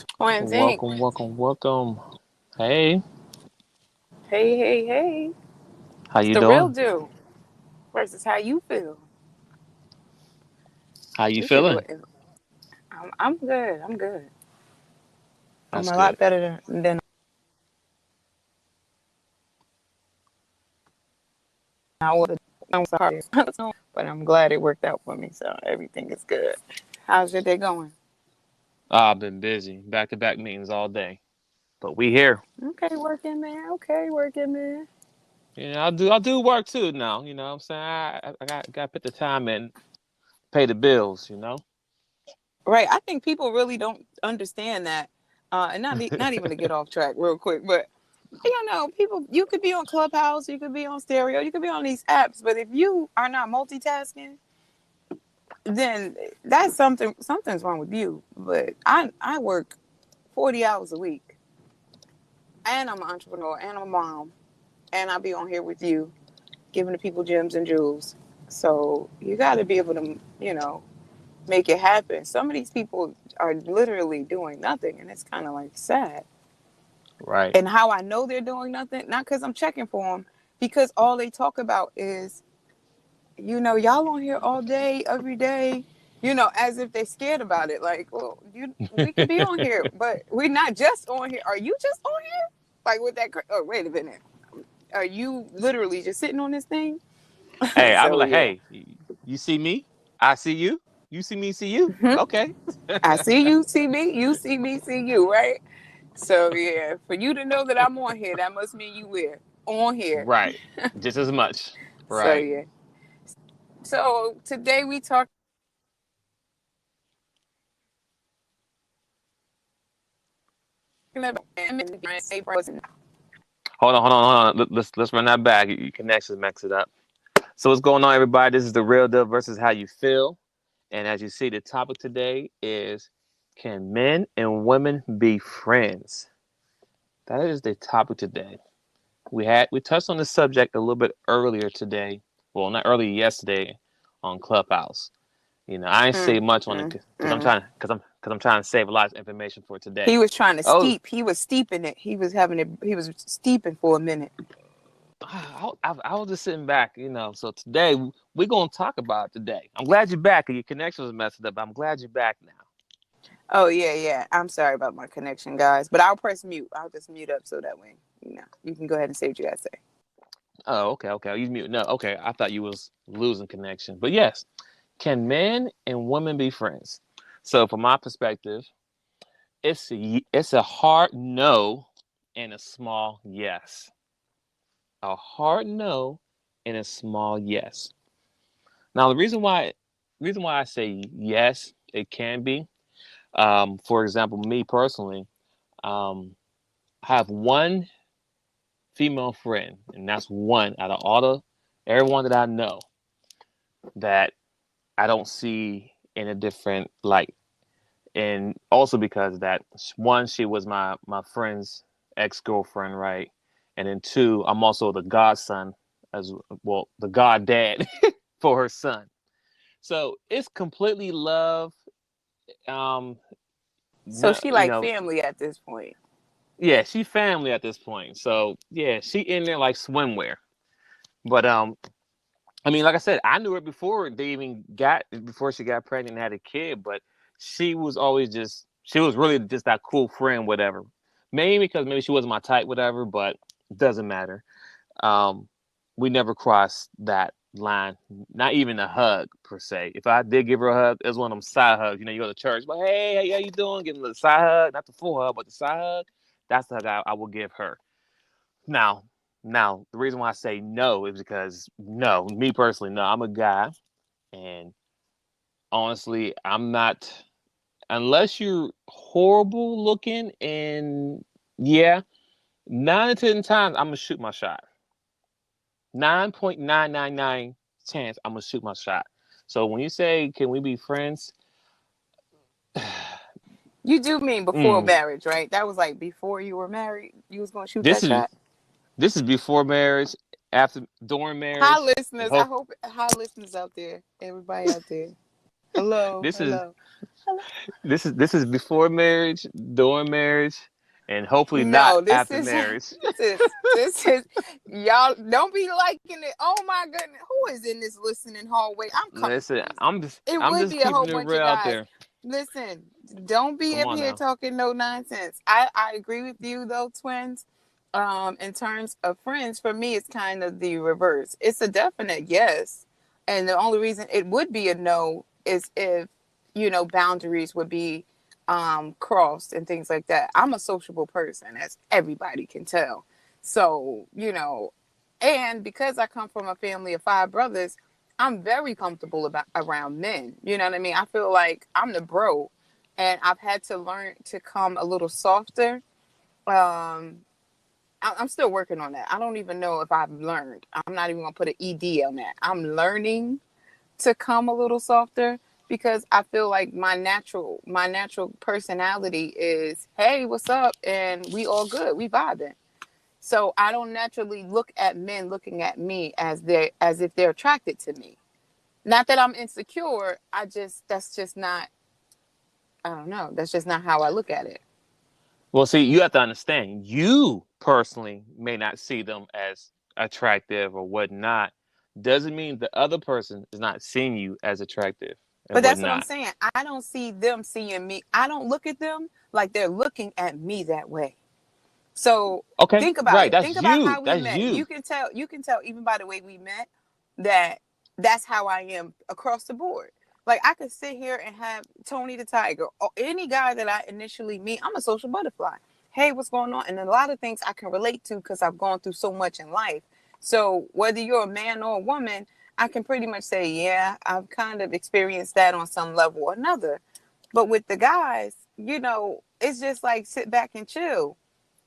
Twinsinc. Welcome. Hey, Hey. how It's you the real doing? deal versus how you feel. How you We can go. feeling? I'm good. I'm good. I'm That's a lot good. better than I was. I'm sorry, but I'm glad it worked out for me. So everything is good. How's your day going? I've been busy, back-to-back meetings all day, but we here. Okay, working man. Okay, working man. I do work too now. You know what I'm saying? I got to put the time in, pay the bills. Right. I think people really don't understand that. And not even to get off track real quick, but people, you could be on Clubhouse, you could be on Stereo, you could be on these apps, but if you are not multitasking, then that's something's wrong with you. But I work 40 hours a week, and I'm an entrepreneur, and I'm a mom, and I be on here with you, giving the people gems and jewels. So you got to be able to, make it happen. Some of these people are literally doing nothing, and it's kind of like sad. Right. And how I know they're doing nothing, not because I'm checking for them, because all they talk about is, y'all on here all day, every day, as if they're scared about it. Like, well, we could be on here, but we're not just on here. Are you just on here? Like with that? Oh, wait a minute. Are you literally just sitting on this thing? Hey, I be So like, yeah, hey, you see me? I see you. You see me? See you? Okay. I see you, see me. You see me, see you. Right. So yeah, for you to know that I'm on here, that must mean you were on here. Right. Just as much. So Right. yeah. So today we talking about Hold on. Let's run that back. Your connections mix it up. So what's going on, everybody? This is the real deal versus how you feel. And as you see, the topic today is, can men and women be friends? That is the topic today. We touched on the subject a little bit earlier today. Well, not earlier, yesterday on Clubhouse. I ain't say mm, much on it mm, because I'm mm. trying because I'm trying to save a lot of information for today. He was trying to Oh, steep. He was steeping it. He was steeping for a minute. I was just sitting back. So today we're gonna talk about it today. I'm glad you're back. Your connection was messed up, but I'm glad you're back now. Oh yeah. I'm sorry about my connection, guys. But I'll press mute. I'll just mute up so that way, you can go ahead and say what you gotta say. Oh, okay. You mute. No, okay. I thought you was losing connection. But yes, can men and women be friends? So from my perspective, it's a hard no and a small yes. A hard no and a small yes. Now the reason why I say yes, it can be. For example, me personally, um, I have one female friend, and that's one out of everyone that I know that I don't see in a different light. And also because that one, she was my friend's ex-girlfriend, right? And then two, I'm also the godson as well, the god dad for her son. So it's completely love. Um, So no, she like family at this point. yeah, she family at this point. So yeah, she in there like swimwear. But I mean, like I said, I knew her before she got pregnant and had a kid, but she was really just that cool friend, whatever. Maybe because maybe she wasn't my type, whatever, but it doesn't matter. Um, we never crossed that line, not even a hug per se. If I did give her a hug, it was one of them side hugs. You go to church, but hey, how you doing? Getting a little side hug, not the full hug, but the side hug. That's the hug I will give her. Now, now the reason why I say no is because no, me personally, no, I'm a guy, and honestly, I'm not unless you're horrible looking, and yeah, 9 to 10 times I'm gonna shoot my shot. 9.999 chance I'm gonna shoot my shot. So when you say can we be friends, You do mean before mm, marriage, right? That was like before you were married. You was gonna shoot this that is shot. this is before marriage, after during Hi, marriage, and listeners. I hope hope hi, listeners out there, everybody out there. Hello, This is hello, hello. this is before marriage, during marriage, and hopefully not No, this after is marriage. this is y'all don't be liking it. Oh my goodness, who is in this listening hallway? I'm coming for Listen, these. I'm just It I'm would just be a whole keeping it bunch real of out guys. there. Listen, don't be Come up on here now. talking no nonsense. I agree with you though, twins. In terms of friends, for me, it's kind of the reverse. It's a definite yes, and the only reason it would be a no is if boundaries would be crossed and things like that. I'm a sociable person, as everybody can tell. So, and because I come from a family of five brothers, I'm very comfortable around men. You know what I mean? I feel like I'm the bro, and I've had to learn to come a little softer. Um, I'm still working on that. I don't even know if I've learned. I'm not even gonna put an ed on that. I'm learning to come a little softer because I feel like my natural personality is, hey, what's up? And we all good. We vibing. So I don't naturally look at men looking at me as if they're attracted to me. Not that I'm insecure. That's just not, I don't know. That's just not how I look at it. Well, see, you have to understand, you personally may not see them as attractive or whatnot. Doesn't mean the other person is not seeing you as attractive and But that's what I'm whatnot. saying. I don't see them seeing me. I don't look at them like they're looking at me that way. So Okay, think about right. it. That's Think about you. how we That's met. you. You can tell even by the way we met that that's how I am across the board. Like I could sit here and have Tony the Tiger or any guy that I initially meet. I'm a social butterfly. Hey, what's going on? And a lot of things I can relate to because I've gone through so much in life. So whether you're a man or a woman, I can pretty much say, yeah, I've kind of experienced that on some level or another. But with the guys, it's just like sit back and chill.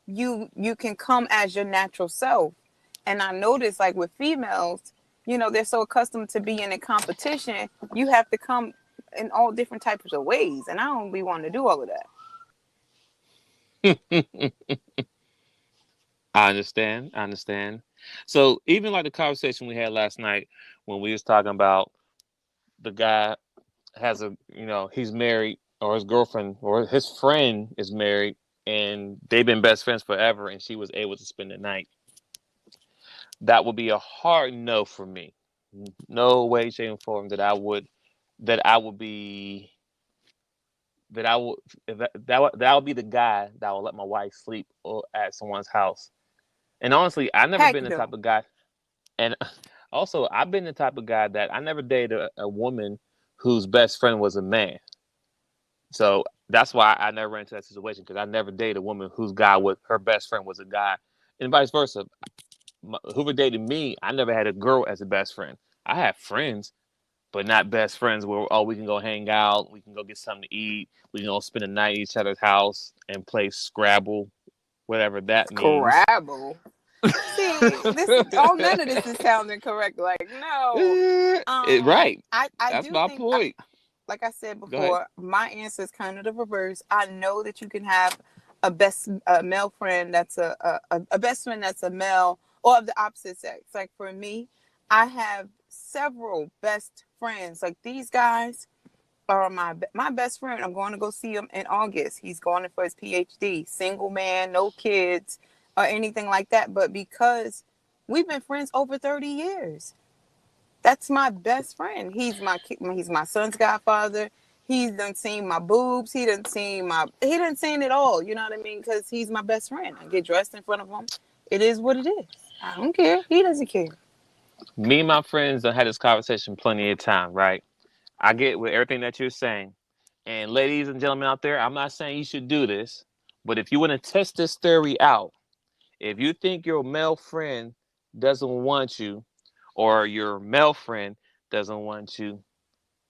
You can come as your natural self. And I notice like with females, they're so accustomed to being in competition, you have to come in all different types of ways. And I don't be wanting to do all of that. I understand. I understand. So even like the conversation we had last night when we was talking about the guy has he's married or his girlfriend or his friend is married and they've been best friends forever and she was able to spend the night. That would be a hard no for me. No way, shape, and form that I would be that I would that would be the guy that would let my wife sleep or at someone's house. And honestly, I've never Heck been the type no. of guy. And also, I've been the type of guy that I never dated a woman whose best friend was a man. So that's why I never ran into that situation because I never dated a woman whose guy was her best friend was a guy, and vice versa. Whoever dated me, I never had a girl as a best friend. I had friends, but not best friends where we can go hang out, we can go get something to eat, we can go spend the night at each other's house and play Scrabble, whatever that means. Scrabble. See, none of this is sounding correct. Like, no. Right. I That's do my think, point. like I said Go ahead. before, my answer is kind of the reverse. I know that you can have a male friend that's a best friend that's a male or of the opposite sex. Like for me, I have several best friends. Like these guys are my best friend. I'm going to go see him in August. He's going in for his PhD. Single man, no kids or anything like that. But because we've been friends over 30 years, that's my best friend. He's my son's godfather. He's done seen my boobs. He done seen it all. You know what I mean? Because he's my best friend. I get dressed in front of him. It is what it is. I don't care. He doesn't care. Me and my friends have had this conversation plenty of time, right? I get with everything that you're saying. And ladies and gentlemen out there, I'm not saying you should do this, but if you want to test this theory out, if you think your male friend doesn't want you, or your male friend doesn't want you,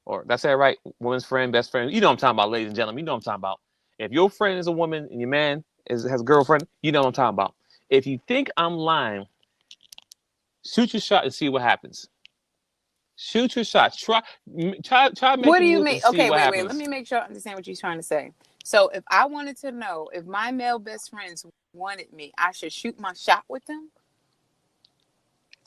or that's that right, woman's friend, best friend, you know what I'm talking about, ladies and gentlemen, you know what I'm talking about. If your friend is a woman and your man has a girlfriend, you know what I'm talking about. If you think I'm lying, shoot your shot and see what happens. Shoot your shot. Try make What a do you move mean? and see Okay, what wait. Let happens. me make sure I understand what you're trying to say. So, if I wanted to know if my male best friends wanted me, I should shoot my shot with them.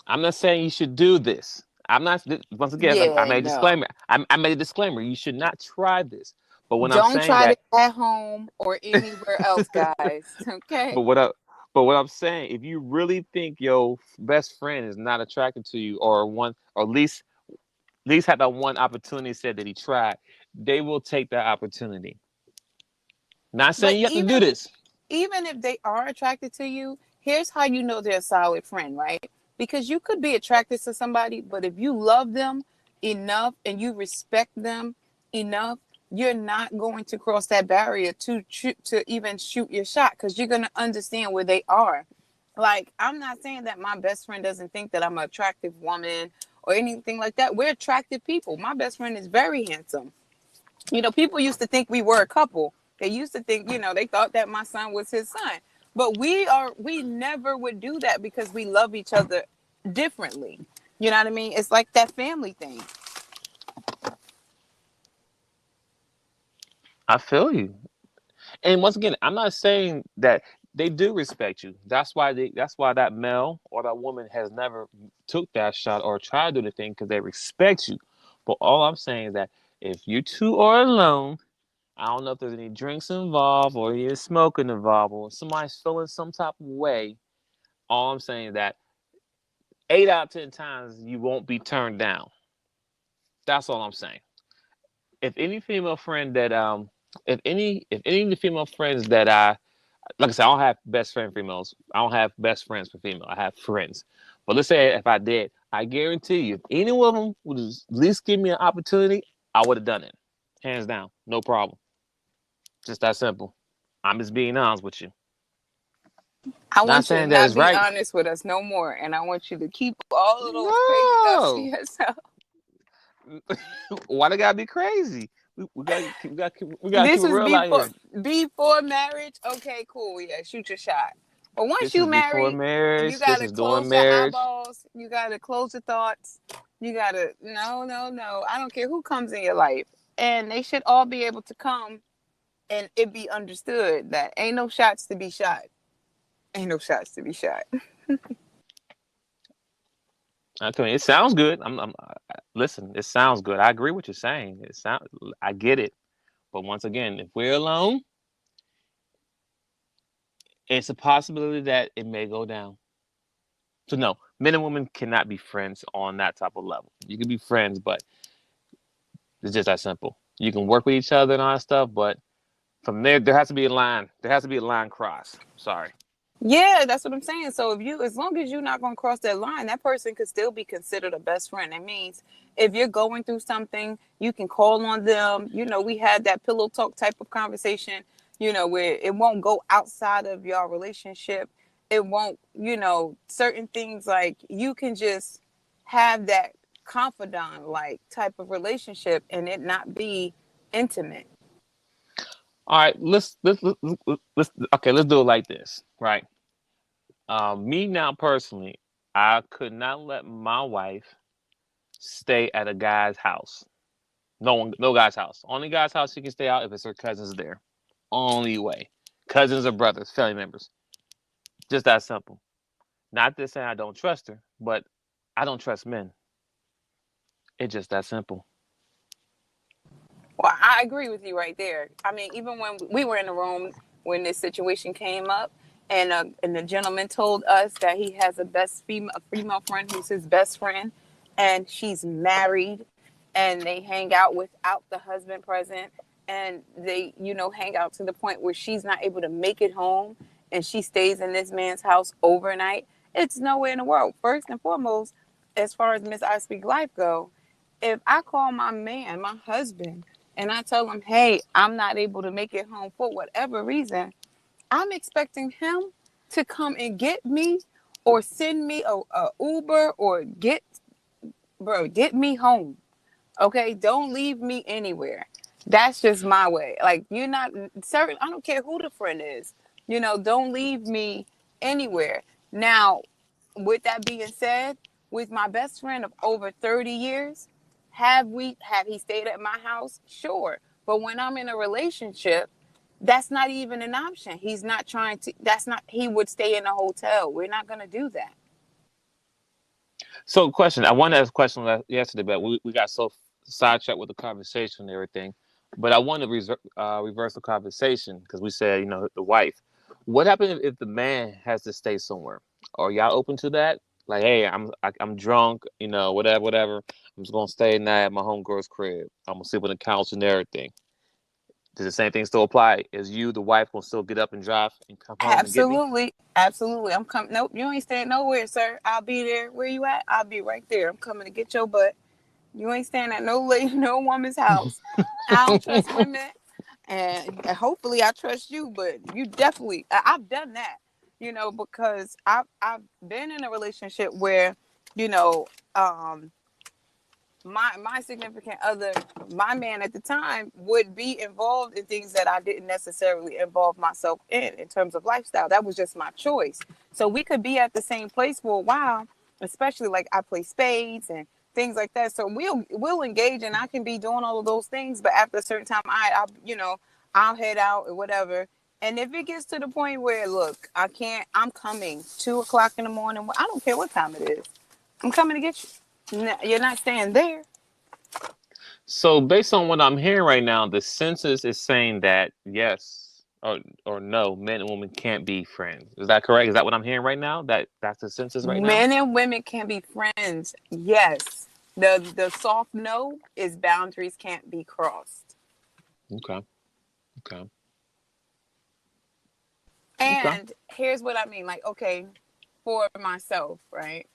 I'm not saying you should do this. I'm not. Once again, I Yeah, made a no. disclaimer. I made a disclaimer. You should not try this. But when I'm Don't saying try that, this at home or anywhere else, guys. Okay. but what I, but what I'm saying, if you really think your best friend is not attracted to you, or one, or at least had that one opportunity, said that he tried, they will take that opportunity. Not But saying you have to do this. even if they are attracted to you, here's how you know they're a solid friend, right? Because you could be attracted to somebody, but if you love them enough and you respect them enough, you're not going to cross that barrier to even shoot your shot because you're going to understand where they are. Like, I'm not saying that my best friend doesn't think that I'm an attractive woman or anything like that. We're attractive people. My best friend is very handsome. People used to think we were a couple. They used to think, they thought that my son was his son. But we never would do that because we love each other differently. You know what I mean? It's like that family thing. I feel you. And once again, I'm not saying that they do respect you. That's why that male or that woman has never took that shot or tried to do the thing because they respect you. But all I'm saying is that if you two are alone, I don't know if there's any drinks involved or any smoking involved or somebody's feeling some type of way. All I'm saying is that 8 out of 10 times you won't be turned down. That's all I'm saying. If any female friend that if any of the female friends that like I said, I don't have best friend females. I don't have best friends for female. I have friends. But let's say if I did, I guarantee you, if any one of them would at least give me an opportunity, I would have done it. Hands down. No problem. Just that simple. I'm just being honest with you. I Not want you to saying that not it's be right. honest with us no more. And I want you to keep all of those crazy thoughts to No. yourself. Why they gotta be crazy? We gotta keep This it was real out here. before marriage. Okay, cool. Yeah, shoot your shot. But once This you is before married, you marriage. This gotta is during close your marriage. eyeballs. You gotta close your thoughts. You gotta no, no, no. I don't care who comes in your life, and they should all be able to come and it be understood that ain't no shots to be shot. Ain't no shots to be shot. Okay, it sounds good. Listen. It sounds good. I agree with you saying. I get it. But once again, if we're alone, it's a possibility that it may go down. So no, men and women cannot be friends on that type of level. You can be friends, but it's just that simple. You can work with each other and all that stuff, but from there has to be a line. There has to be a line crossed. Sorry. Yeah, that's what I'm saying. So as long as you're not going to cross that line, that person could still be considered a best friend. It means if you're going through something, you can call on them. We had that pillow talk type of conversation, where it won't go outside of your relationship. It won't, certain things like you can just have that confidant like type of relationship and it not be intimate. All right, let's okay, let's do it like this, right? Me now personally, I could not let my wife stay at a guy's house. No guy's house. Only guy's house she can stay out if it's her cousins there. Only way. Cousins or brothers, family members. Just that simple. Not to say I don't trust her, but I don't trust men. It's just that simple. Well, I agree with you right there. I mean, even when we were in the room when this situation came up, and the gentleman told us that he has a female friend who's his best friend, and she's married, and they hang out without the husband present, and they hang out to the point where she's not able to make it home, and she stays in this man's house overnight. It's nowhere in the world. First and foremost, as far as Miss I Speak Life go, if I call my man, my husband, and I tell him, hey, I'm not able to make it home for whatever reason, I'm expecting him to come and get me or send me a Uber or get me home. Okay, don't leave me anywhere. That's just my way. Like you're not certain. I don't care who the friend is. Don't leave me anywhere. Now, with that being said, with my best friend of over 30 years, have he stayed at my house? Sure. But when I'm in a relationship, that's not even an option. He's not trying to. That's not. He would stay in a hotel. We're not going to do that. So, question. I wanted to ask a question yesterday, but we got so sidetracked with the conversation and everything. But I want to reverse the conversation because we said, the wife. What happens if the man has to stay somewhere? Are y'all open to that? Like, hey, I'm drunk, whatever, whatever. I'm just gonna stay tonight at my homegirl's crib. I'm gonna sleep on the couch and everything. Does the same thing still apply? Is you, the wife, gonna still get up and drive and come home and get me? Absolutely, absolutely. I'm coming. Nope, you ain't staying nowhere, sir. I'll be there. Where you at? I'll be right there. I'm coming to get your butt. You ain't staying at no lady, no woman's house. I don't trust women, and hopefully I trust you. But you definitely, I've done that, because I've been in a relationship where, you know, um, my significant other, my man at the time, would be involved in things that I didn't necessarily involve myself in terms of lifestyle. That was just my choice. So we could be at the same place for a while, especially like I play spades and things like that. So we'll engage, and I can be doing all of those things, but after a certain time, I'll head out or whatever. And if it gets to the point where, look, I can't, I'm coming 2 o'clock in the morning. I don't care what time it is. I'm coming to get you. You're not staying there. So, based on what I'm hearing right now, the census is saying that yes or no, men and women can't be friends. Is that correct? Is that what I'm hearing right now? That's the census right now? Men and women can be friends. Yes. The soft no is boundaries can't be crossed. Okay. Okay. Okay. And here's what I mean. Like, okay, for myself, right?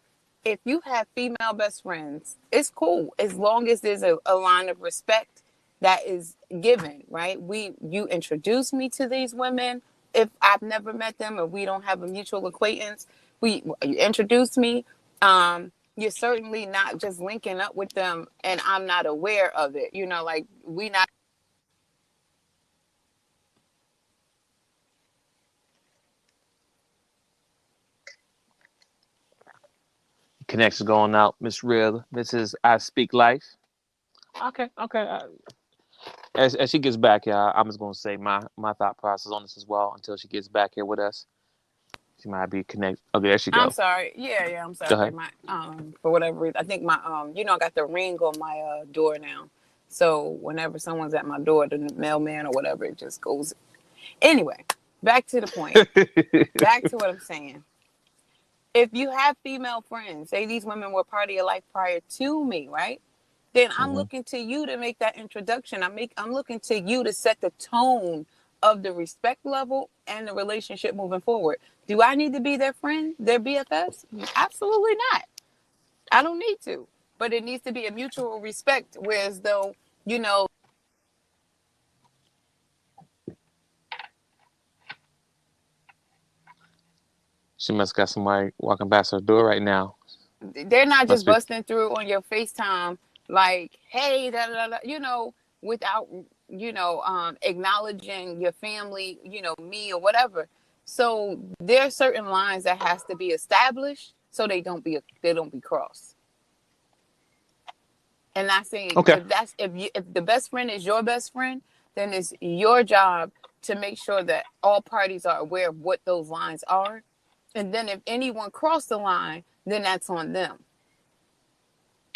If you have female best friends, it's cool as long as there's a line of respect that is given, right? You introduce me to these women. If I've never met them or we don't have a mutual acquaintance, you introduce me. You're certainly not just linking up with them and I'm not aware of it. Like we not. Connection going out, Miss Real. This is I Speak Life. Okay. Okay. As she gets back here, I'm just gonna say my thought process on this as well until she gets back here with us. She might be connected. Okay, there she I'm go. sorry. Yeah, I'm Go sorry. ahead. My for whatever reason, I think my I got the ring on my door now. So whenever someone's at my door, the mailman or whatever, it just goes. Anyway, back to the point. Back to what I'm saying. If you have female friends, say these women were part of your life prior to me, right? Then I'm Hmm. looking to you to make that introduction. I'm looking to you to set the tone of the respect level and the relationship moving forward. Do I need to be their friend, their BFFs? Absolutely not. I don't need to. But it needs to be a mutual respect, whereas though, you know, She must got somebody walking past her door right now. they're not just Must be. busting through on your FaceTime like, hey, da, da, da, without, acknowledging your family, me or whatever. So there are certain lines that has to be established so they don't be crossed. And not saying Okay. if the best friend is your best friend, then it's your job to make sure that all parties are aware of what those lines are. And then if anyone crossed the line, then that's on them.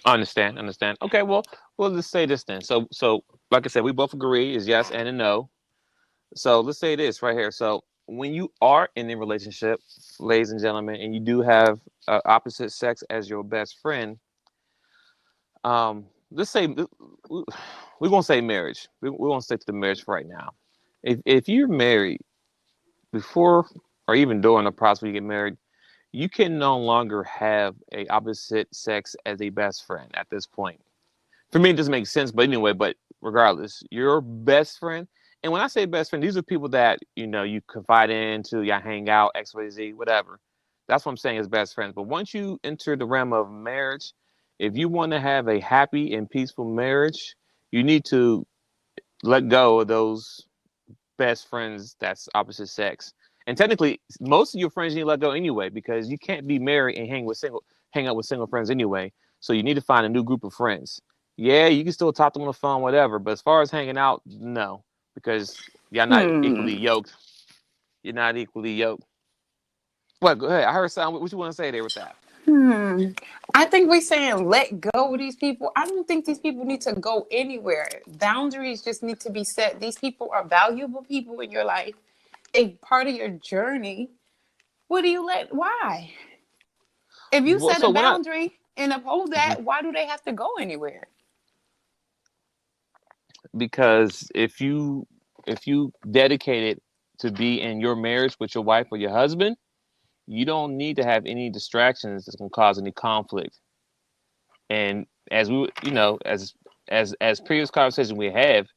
Understand. Understand. Okay. Well, we'll just say this then. So, like I said, we both agree is yes and a no. So let's say this right here. So when you are in a relationship, ladies and gentlemen, and you do have opposite sex as your best friend, let's say we're gonna say marriage. We're gonna stick to the marriage for right now. If you're married before or even during the process when you get married, you can no longer have a opposite sex as a best friend at this point. For me, it doesn't make sense, but anyway, but regardless, your best friend. And when I say best friend, these are people that you confide into, y'all hang out, X, Y, Z, whatever. That's what I'm saying is best friends. But once you enter the realm of marriage, if you want to have a happy and peaceful marriage, you need to let go of those best friends that's opposite sex. And technically, most of your friends you need to let go anyway, because you can't be married and hang out with single friends anyway. So you need to find a new group of friends. Yeah, you can still talk to them on the phone, whatever. But as far as hanging out, no, because you're not equally Hmm. yoked. You're not equally yoked. What? Go ahead. I heard something. What you want to say there with that? I think we're saying let go of these people. I don't think these people need to go anywhere. Boundaries just need to be set. These people are valuable people in your life, a part of your journey. What do you let? Why? If you Well, set so a when I boundary and uphold Mhm. that, why do they have to go anywhere? Because if you dedicated to be in your marriage with your wife or your husband, you don't need to have any distractions that can cause any conflict. And as we, as previous conversations we have,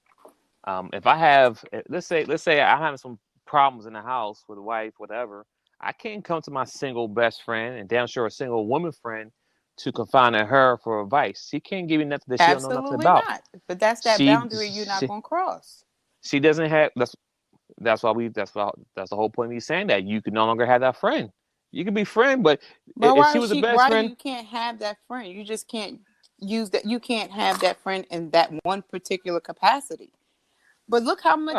if I have, let's say I'm having some problems in the house with a wife, whatever, I can't come to my single best friend and damn sure a single woman friend to confide in her for advice. She can't give me nothing that she don't know nothing Absolutely about. not. But that's that She boundary you're not she going to cross. she doesn't have. That's the whole point of me saying that you can no longer have that friend. You can be friend, but But if why she is was the she? best Why friend, you can't have that friend? You just can't use that. You can't have that friend in that one particular capacity. But look how much.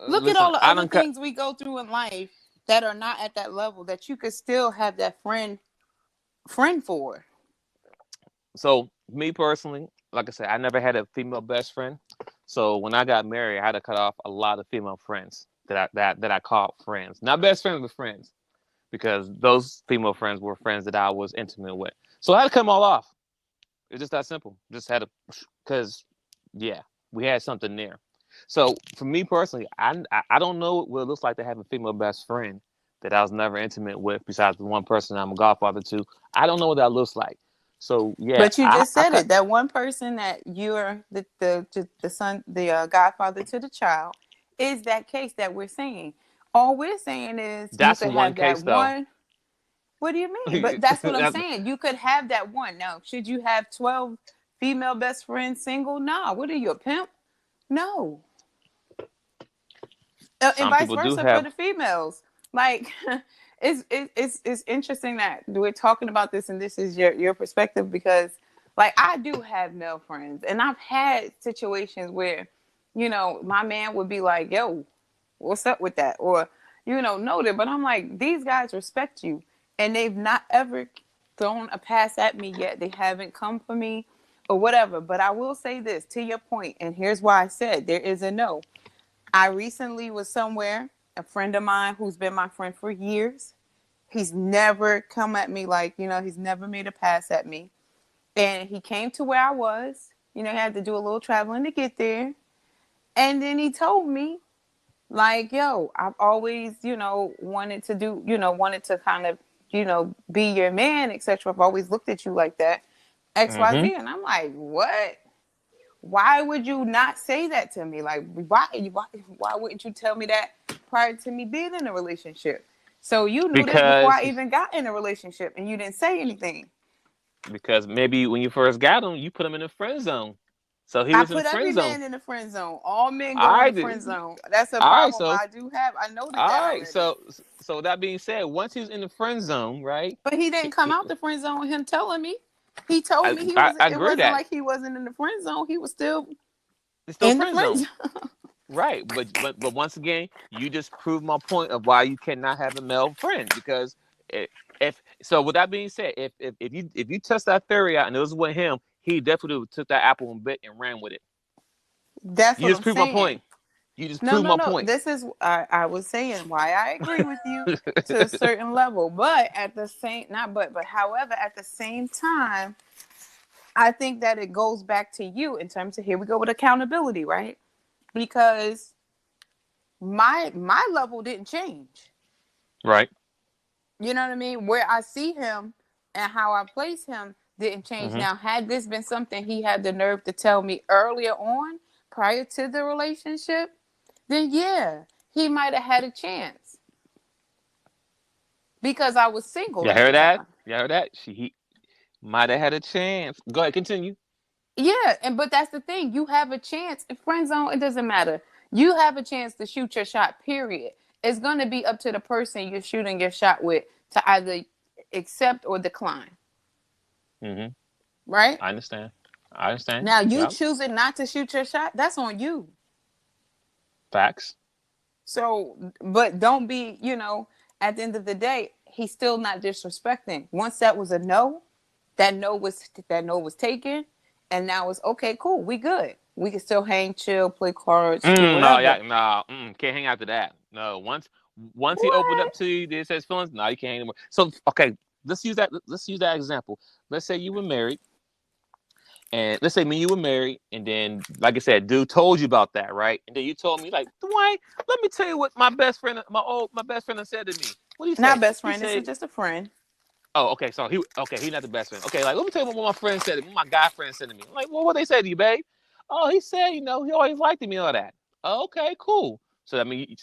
Look at listen, all the I other don't cut. things we go through in life that are not at that level that you could still have that friend for. So me personally, like I said, I never had a female best friend. So when I got married, I had to cut off a lot of female friends that I called friends, not best friends, but friends, because those female friends were friends that I was intimate with. So I had to cut them all off. It's just that simple. Just had to, because yeah, we had something there. So for me personally, I don't know what it looks like to have a female best friend that I was never intimate with, besides the one person I'm a godfather to. I don't know what that looks like. So yeah, But you just I said cut. it. That one person that you're the son, the godfather to the child, is that case that we're saying. All we're saying is you That's could one have that case though. one. What do you mean? But that's what I'm saying. You could have that one. Now, should you have 12 female best friends single? Nah. What are you, a pimp? No. And Some vice people do versa for have. the females. Like, it's interesting that we're talking about this and this is your perspective because, like, I do have male friends and I've had situations where, my man would be like, "Yo, what's up with that?" Or, noted. But I'm like, these guys respect you, and they've not ever thrown a pass at me yet. They haven't come for me or whatever. But I will say this to your point, and here's why I said there is a no. I recently was somewhere, a friend of mine who's been my friend for years. He's never come at me like, he's never made a pass at me. And he came to where I was. He had to do a little traveling to get there. And then he told me, like, yo, I've always, wanted to do, wanted to kind of, be your man, etc. I've always looked at you like that, Mm-hmm. XYZ. And I'm like, what? Why would you not say that to me? Like, why wouldn't you tell me that prior to me being in a relationship? So you knew this before Because I even got in a relationship, and you didn't say anything. because maybe when you first got him, you put him in the friend zone. So he I was in the put friend every zone. man in the friend zone. All men All go in the right, friend zone. That's a all right. problem So I do have. I noted all that right. already. So that being said, once he's in the friend zone, right? But he didn't come out the friend zone with him telling me. He told I, me he I, was. I It agree wasn't that like he wasn't in the friend zone. He was still it's still in the friend friend zone. zone. Right, but once again, you just proved my point of why you cannot have a male friend because if so. With that being said, if you test that theory out and it was with him, he definitely took that apple and bit and ran with it. That's You what just I'm proved my saying. point. You just No, proved no, my no. point. This is I was saying why I agree with you to a certain level, but at the same not but however at the same time, I think that it goes back to you in terms of here we go with accountability, right? Because my level didn't change. Right. You know what I mean? Where I see him and how I place him didn't change. Hmm. Now, had this been something he had the nerve to tell me earlier on, prior to the relationship, then yeah, he might have had a chance because I was single You at the heard that? time. You heard that? He might have had a chance. Go ahead, continue. Yeah, but that's the thing. You have a chance. In friend zone, it doesn't matter. You have a chance to shoot your shot, period. It's gonna be up to the person you're shooting your shot with to either accept or decline. Hmm. Right? I understand. I understand. Now you Yeah. choosing not to shoot your shot, that's on you. Facts. So, but don't be, at the end of the day, he's still not disrespecting. Once that was a no, that no was taken, and now it's okay, cool, we good. We can still hang, chill, play cards, do No, whatever. yeah, no, can't hang after that. No, once he opened up What? to you, this says feelings. No, you can't anymore. So okay, let's use that. Let's use that example. Let's say you were married, and let's say me and you were married, and then, like I said, dude told you about that, right? And then you told me, like, Dwayne, let me tell you what my best friend said to me. What do you Not say? best He friend. This is said, just a friend. "Oh, okay, so he's not the best friend. Okay, like let me tell you what my friend said, what my guy friend said to me. I'm like, well, what they say to you, babe? Oh, he said, he always liked me, all that. Oh, okay, cool. So that mean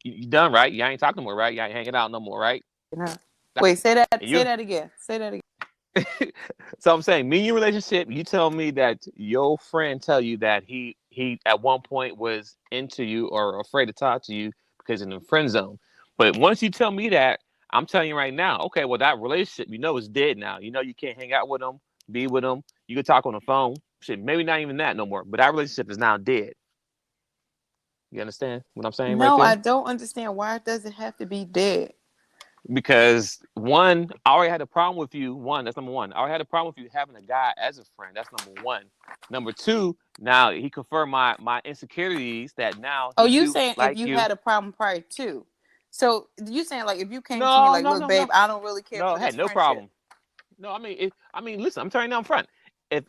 you done, right? You ain't talking no more, right? You ain't hanging out no more, right? Yeah. That, Wait, say that. and Say you. that again. Say that again. So I'm saying, me and your relationship. You tell me that your friend tell you that he at one point was into you or afraid to talk to you because in the friend zone. But once you tell me that, I'm telling you right now, okay, well that relationship, is dead now. You can't hang out with them, be with them. You can talk on the phone. Shit, maybe not even that no more. But that relationship is now dead. You understand what I'm saying right No, there? I don't understand. Why does it have to be dead? Because one, I already had a problem with you. One, that's number one. I already had a problem with you having a guy as a friend. That's number one. Number two, now he confirmed my insecurities that now Oh, he you do saying if like you you. had a problem prior to? So you saying like if you came to me No, like, no, look, no, babe, no, I don't really care no. for I had this no friendship. problem. No, listen. I'm telling you down front. If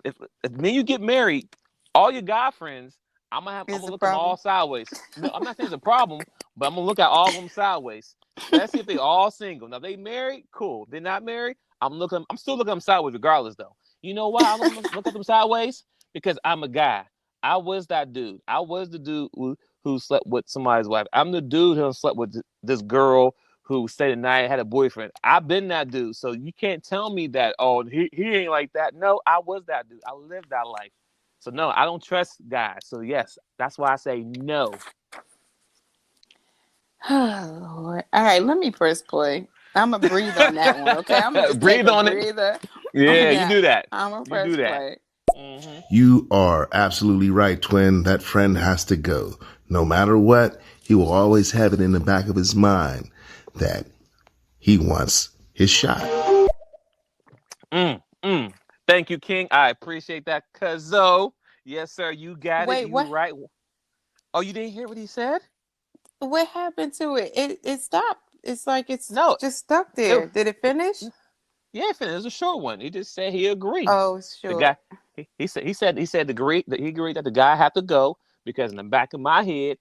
me and you get married, all your guy friends, I'm Is gonna the look them all problem? sideways. No, I'm not saying it's a problem, but I'm gonna look at all of them sideways, especially if they all single. Now, if they married, cool. They're not married. I'm still looking at them sideways regardless, though. You know why I'm gonna look at them sideways? Because I'm a guy. I was that dude. I was the dude who slept with somebody's wife. I'm the dude who slept with this girl who stayed the night, had a boyfriend. I've been that dude. So you can't tell me that, oh, he ain't like that. No, I was that dude. I lived that life. So no, I don't trust guys. So yes, that's why I say no. Oh, Lord. All right, let me press play. I'm gonna breathe on that one. Okay, I'm gonna just take Breathe a on it. breather on Yeah, you that. do that. I'm gonna You do press that. play. Mm-hmm. You are absolutely right, twin. That friend has to go. No matter what, he will always have it in the back of his mind that he wants his shot. Mm, mm. Thank you, King. I appreciate that. Cuzzo. Yes, sir. You got it. Wait, You what? right. Oh, you didn't hear what he said? What happened to it? It stopped. It's like it's No. just stuck It, there. Did it finish? yeah, it was a short one. He just said he agreed. Oh, The sure. guy, he said he agreed that the guy had to go because in the back of my head,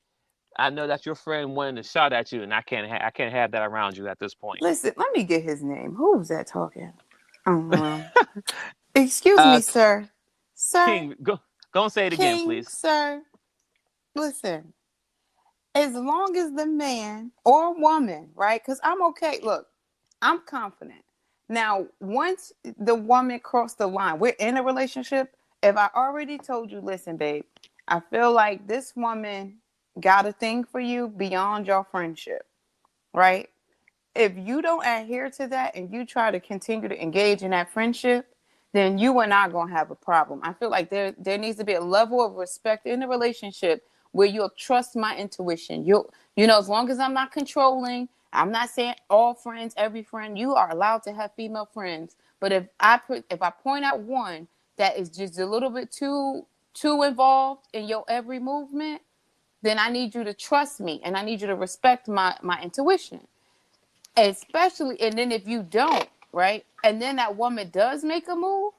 I know that your friend wanted to shot at you, and I can't have that around you at this point. Listen, let me get his name. Who was that talking? Excuse uh, me, sir. Sir, King, go and say it again, King, please. sir. Listen, as long as the man or woman, right? Because I'm okay. Look, I'm confident. Now, once the woman crossed the line, we're in a relationship. If I already told you, listen, babe, I feel like this woman got a thing for you beyond your friendship, right? If you don't adhere to that and you try to continue to engage in that friendship, then you and I are gonna have a problem. I feel like there needs to be a level of respect in the relationship where you'll trust my intuition. As long as I'm not controlling, I'm not saying all friends, every friend. You are allowed to have female friends, but if I point out one that is just a little bit too involved in your every movement, then I need you to trust me and I need you to respect my intuition. Especially, and then if you don't, right, and then that woman does make a move,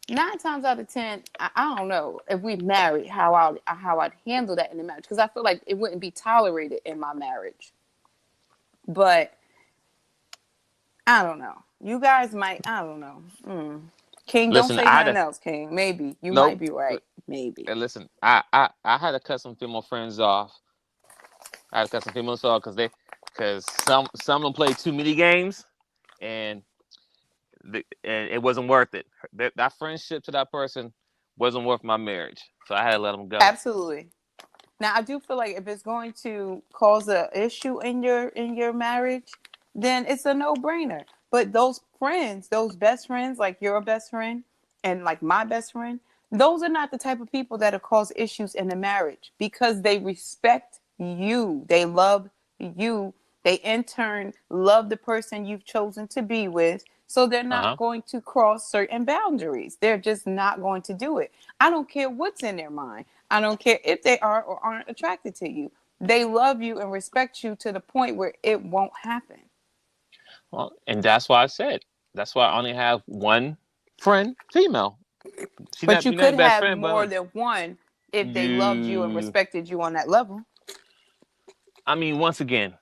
9 times out of 10, I don't know if we married how I'd handle that in the marriage, because I feel like it wouldn't be tolerated in my marriage. But I don't know. You guys might. I don't know. King, don't Listen, say I had nothing to. else. King, maybe you might Nope. be right. Maybe. Listen, I had to cut some female friends off. I had to cut some females off because some of them played too many games, and and it wasn't worth it. That friendship to that person wasn't worth my marriage, so I had to let them go. Absolutely. Now, I do feel like if it's going to cause a issue in your marriage, then it's a no brainer. But those friends, those best friends, like your best friend and like my best friend, those are not the type of people that'll cause issues in the marriage because they respect you, they love you, They in turn love the person you've chosen to be with. So they're not Uh-huh. going to cross certain boundaries. They're just not going to do it. I don't care what's in their mind. I don't care if they are or aren't attracted to you. They love you and respect you to the point where it won't happen. Well, and that's why I said that's why I only have one friend, female. But you She's not could a best have friend, more but than one if they loved you and you. respected you on that level. I mean, once again,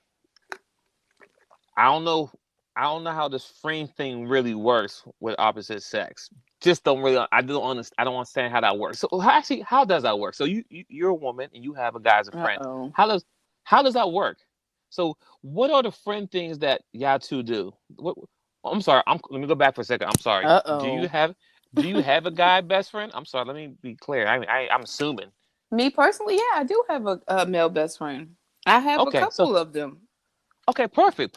I don't know. I don't know how this friend thing really works with opposite sex. Just don't really. I don't understand. I don't understand how that works. So actually, how does that work? So you're a woman and you have a guy as a friend. Uh-oh. How does that work? So what are the friend things that y'all two do? What? I'm sorry. Let me go back for a second. I'm sorry. Uh-oh. Do you have a guy best friend? I'm sorry. Let me be clear. I'm assuming. Me personally, yeah, I do have a male best friend. I have a Okay. So couple of them. okay, perfect.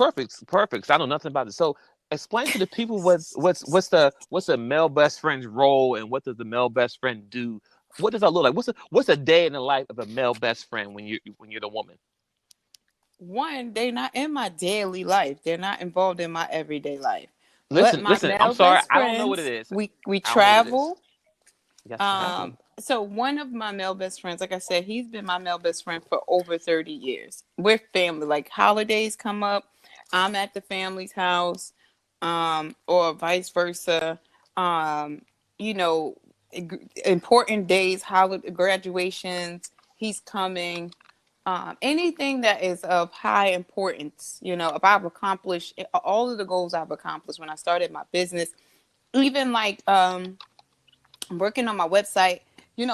'Cause I know nothing about it. So explain to the people what's the male best friend's role and what does the male best friend do? What does that look like? What's a day in the life of a male best friend when you're the woman? One, they're not in my daily life. They're not involved in my everyday life. But my Listen. I'm male sorry. best I don't know what it friends, is. we I don't know what it is. travel. Yes, you have me. So one of my male best friends, like I said, he's been my male best friend for over 30 years. We're family. Like holidays come up, I'm at the family's house, or vice versa. Um, you know, important days, holiday graduations, he's coming. Anything that is of high importance, if I've accomplished all of the goals I've accomplished when I started my business, even like I'm working on my website,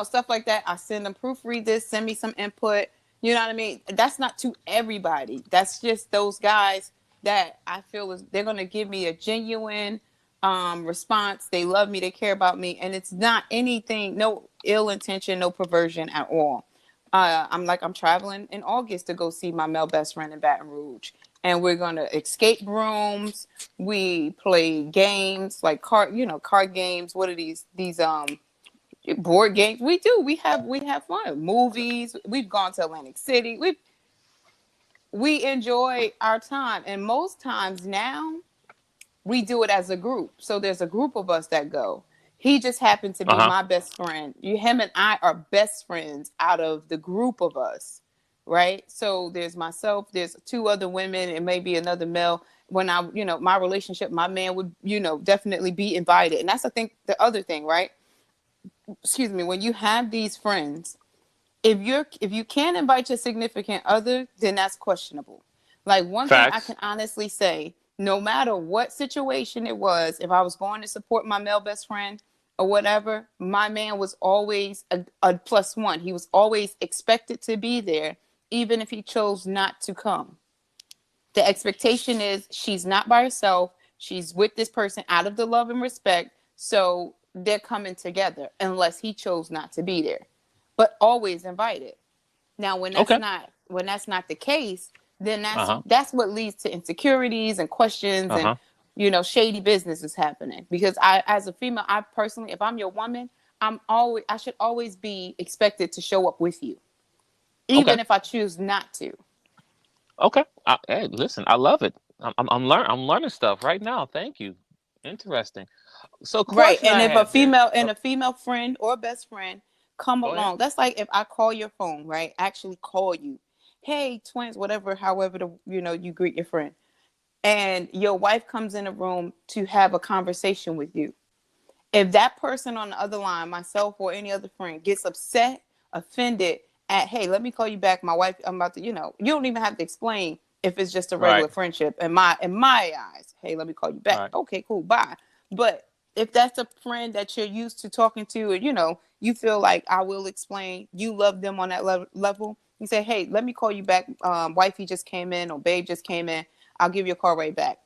stuff like that. I send them proofread this, send me some input. You know what I mean? That's not to everybody. That's just those guys that I feel is they're gonna give me a genuine response. They love me, they care about me, and it's not anything, no ill intention, no perversion at all. I'm traveling in August to go see my male best friend in Baton Rouge, and we're gonna escape rooms. We play games like card games. What are these board games? We have fun. Movies. We've gone to Atlantic City. We enjoy our time, and most times now we do it as a group. So there's a group of us that go. He just happened to Uh be huh. my best friend. Him and I are best friends out of the group of us, right? So there's myself, there's two other women, and maybe another male. When my relationship, my man would, definitely be invited. And that's, I think, the other thing, right? Excuse me. When you have these friends, if you can't invite your significant other, then that's questionable. Like, one thing I Facts. can honestly say, no matter what situation it was, if I was going to support my male best friend or whatever, my man was always a plus one. He was always expected to be there, even if he chose not to come. The expectation is she's not by herself. She's with this person out of the love and respect. So they're coming together unless he chose not to be there, but always invited. Now, Okay. when that's not the case, then Uh that's huh. that's what leads to insecurities and questions, Uh and huh. shady business is happening. Because I, as a female, I personally, if I'm your woman, I should always be expected to show up with you, Okay. even if I choose not to. Okay. Hey, listen. I love it. I'm learning stuff right now. Thank you. Interesting. So, Right. question And I if a have here. female and a female friend or best friend come Go ahead. along, that's like if I call your phone, right? Actually call you. Hey, twins, whatever, however you greet your friend. And your wife comes in the room to have a conversation with you. If that person on the other line, myself or any other friend, gets upset, offended at, hey, let me call you back. My wife, I'm about to, you don't even have to explain if it's just a Right. regular friendship. In my eyes, hey, let me call you back. Right. Okay, cool, bye. But if that's a friend that you're used to talking to, and you feel like I will explain, you love them on that level. You say, hey, let me call you back. Wifey just came in, or babe just came in. I'll give you a call right back.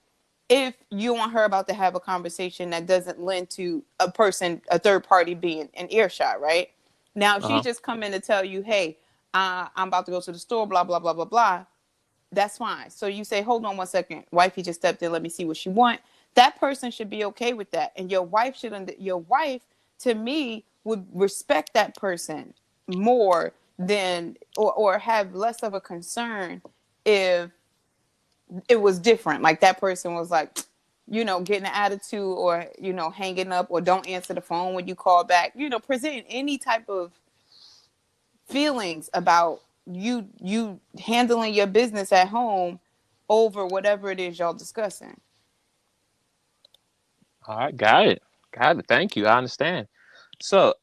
If you want her about to have a conversation that doesn't lend to a third party being an earshot, right? Now, if Uh she huh. just come in to tell you, hey, I'm about to go to the store, blah, blah, blah, blah, blah, that's fine. So you say, hold on one second. Wifey just stepped in. Let me see what she want. That person should be okay with that. And your wife, to me, would respect that person more than, or have less of a concern if it was different. Like that person was like, getting an attitude, or, hanging up, or don't answer the phone when you call back, presenting any type of feelings about you handling your business at home over whatever it is y'all discussing. All right, got it. Got it. Thank you. I understand. So,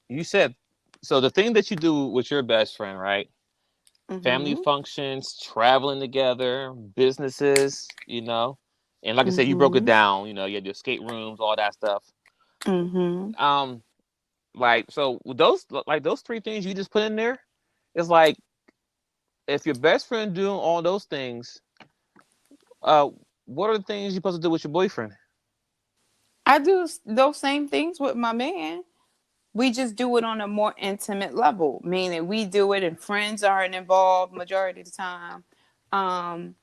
you said, so the thing that you do with your best friend, right? Family Mm-hmm. functions, traveling together, businesses, and like I said, you broke it Mm-hmm. down. You had your escape rooms, all that stuff. Mm-hmm. Um, like so, those three things you just put in there, it's like if your best friend doing all those things, uh, what are the things you're supposed to do with your boyfriend? I do those same things with my man. We just do it on a more intimate level, meaning we do it and friends aren't involved majority of the time. Um,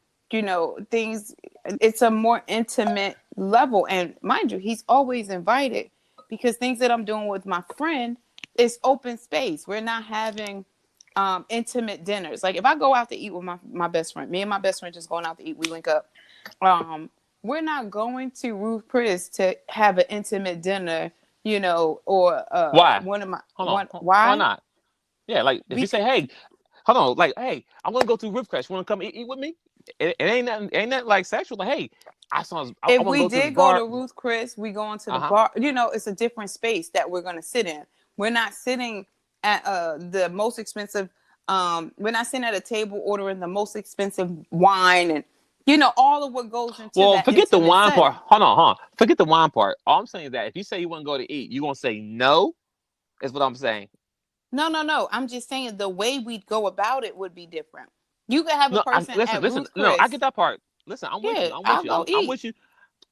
things, it's a more intimate level. And mind you, he's always invited, because things that I'm doing with my friend is open space. We're not having intimate dinners. Like if I go out to eat with my best friend, me and my best friend just going out to eat, we link up. Um, we're not going to Ruth Chris to have an intimate dinner, or Why? one of my Hold on. one. Why Why? not? Yeah, like if you Because say, "Hey, hold on," like, "Hey, I want to go to Rib Crash. You want to come eat with me?" It ain't nothing like sexual. Like, "Hey, I if want to we go to this did go bar." to Ruth Chris, we going to the Uh huh. bar. It's a different space that we're gonna sit in. We're not sitting at the most expensive. We're not sitting at a table ordering the most expensive wine, and all of what goes into Well, that forget the intimate wine part. setting. Hold on, huh? Forget the wine part. All I'm saying is that if you say you want to go to eat, you gonna say no. Is what I'm saying. No, no, no. I'm just saying the way we'd go about it would be different. You could have a No, person listen, at listen. Ruth No, I get Chris. that part. Listen, I'm with you. Yeah, I'm with I'll you. go I'm eat. with you.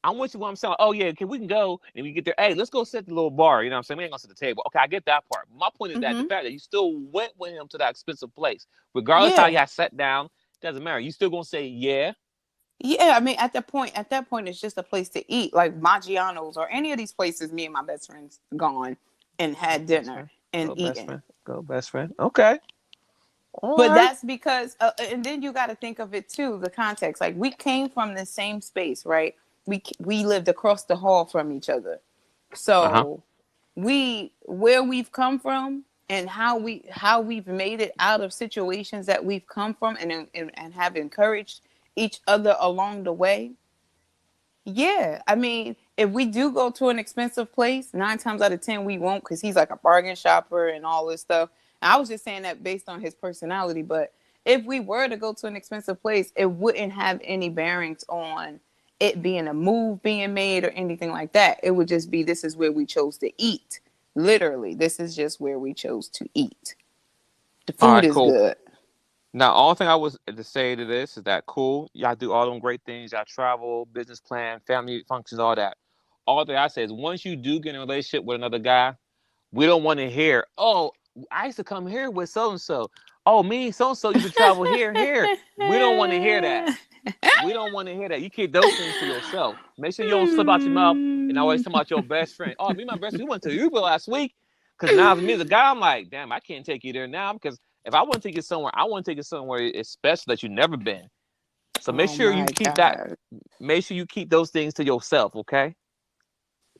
I'm with you. What I'm saying. Oh yeah, we can go and we get there. Hey, let's go sit at the little bar. You know what I'm saying? We ain't gonna sit at the table. Okay, I get that part. My point is that the Mm-hmm. fact that you still went with him to that expensive place, regardless how you Yeah. had sat down, doesn't matter. You still gonna say yeah. Yeah, I mean, at that point, it's just a place to eat, like Maggiano's or any of these places. Me and my best friends gone and had Go best dinner friend. and Go best eaten. friend. Go best friend. Okay. All But right. that's because, and then you got to think of it too, the context. Like we came from the same space, right? We lived across the hall from each other, Uh huh. so where we've come from and how we've made it out of situations that we've come from, and have encouraged each other along the way. Yeah, I mean, if we do go to an expensive place, 9 times out of 10 we won't, because he's like a bargain shopper and all this stuff. And I was just saying that based on his personality, but if we were to go to an expensive place, it wouldn't have any bearings on it being a move being made or anything like that. It would just be, this is where we chose to eat. Literally, this is just where we chose to eat. The All food right. is Cool. good. Now, all thing I was to say to this is that cool. Y'all do all them great things. Y'all travel, business plan, family functions, all that. All that I say is once you do get in a relationship with another guy, we don't want to hear, oh, I used to come here with so and so. Oh, me and so and so used to travel here, here. We don't want to hear that. We don't want to hear that. You keep those things to yourself. Make sure you don't slip out your mouth and always talk about your best friend. Oh, me and my best friend, we went to Uber last week. Because now, as me as a guy, I'm like, damn, I can't take you there now. Because if I want to take you somewhere, I want to take you somewhere it's special that you've never been. So make Oh sure you my keep that. God. Make sure you keep those things to yourself, okay?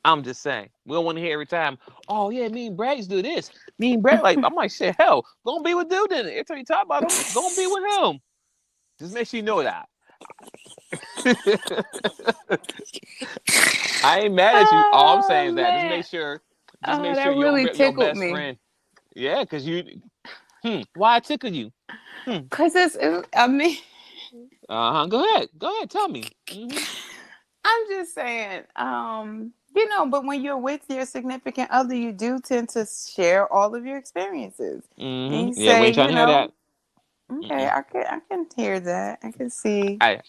I'm just saying. We don't want to hear every time, oh, yeah, me and Brad used to do this. Me and Brad, like, I'm like, shit, hell, go and be with dude then. Every time you talk about him, go and be with him. Just make sure you know that. I ain't mad at you. All I'm saying Oh is that man. just Oh, make that sure you don't really rip your tickled best me. friend. Yeah, because why I tickle you? Hmm. Cause I mean, Go ahead. Go ahead. Tell me. Mm-hmm. I'm just saying, but when you're with your significant other, you do tend to share all of your experiences. And Mm-hmm. you Yeah, we say, ain't trying to hear that. okay, Mm-mm. I can hear that. I can see. I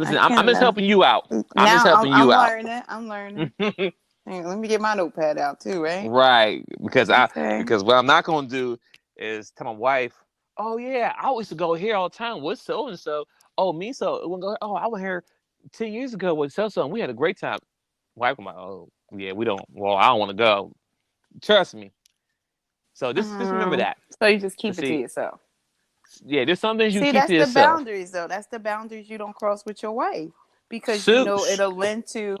I listen. I'm can just helping you out. I'm just now I'm helping you I'm out. learning. I'm learning. Hang on, let me get my notepad out too, right? Right. Okay. Because what I'm not gonna do is tell my wife, oh yeah, I used to go here all the time with so and so. Oh me so when go oh I went here 10 years ago with so and we had a great time. Wife, I'm like, oh yeah, we don't well, I don't want to go. Trust me. So just remember Um, that. so you just But keep it to see, yourself. Yeah, there's some things you See, keep that's to the yourself. boundaries, though. That's the boundaries you don't cross with your wife because you So, know it'll lend to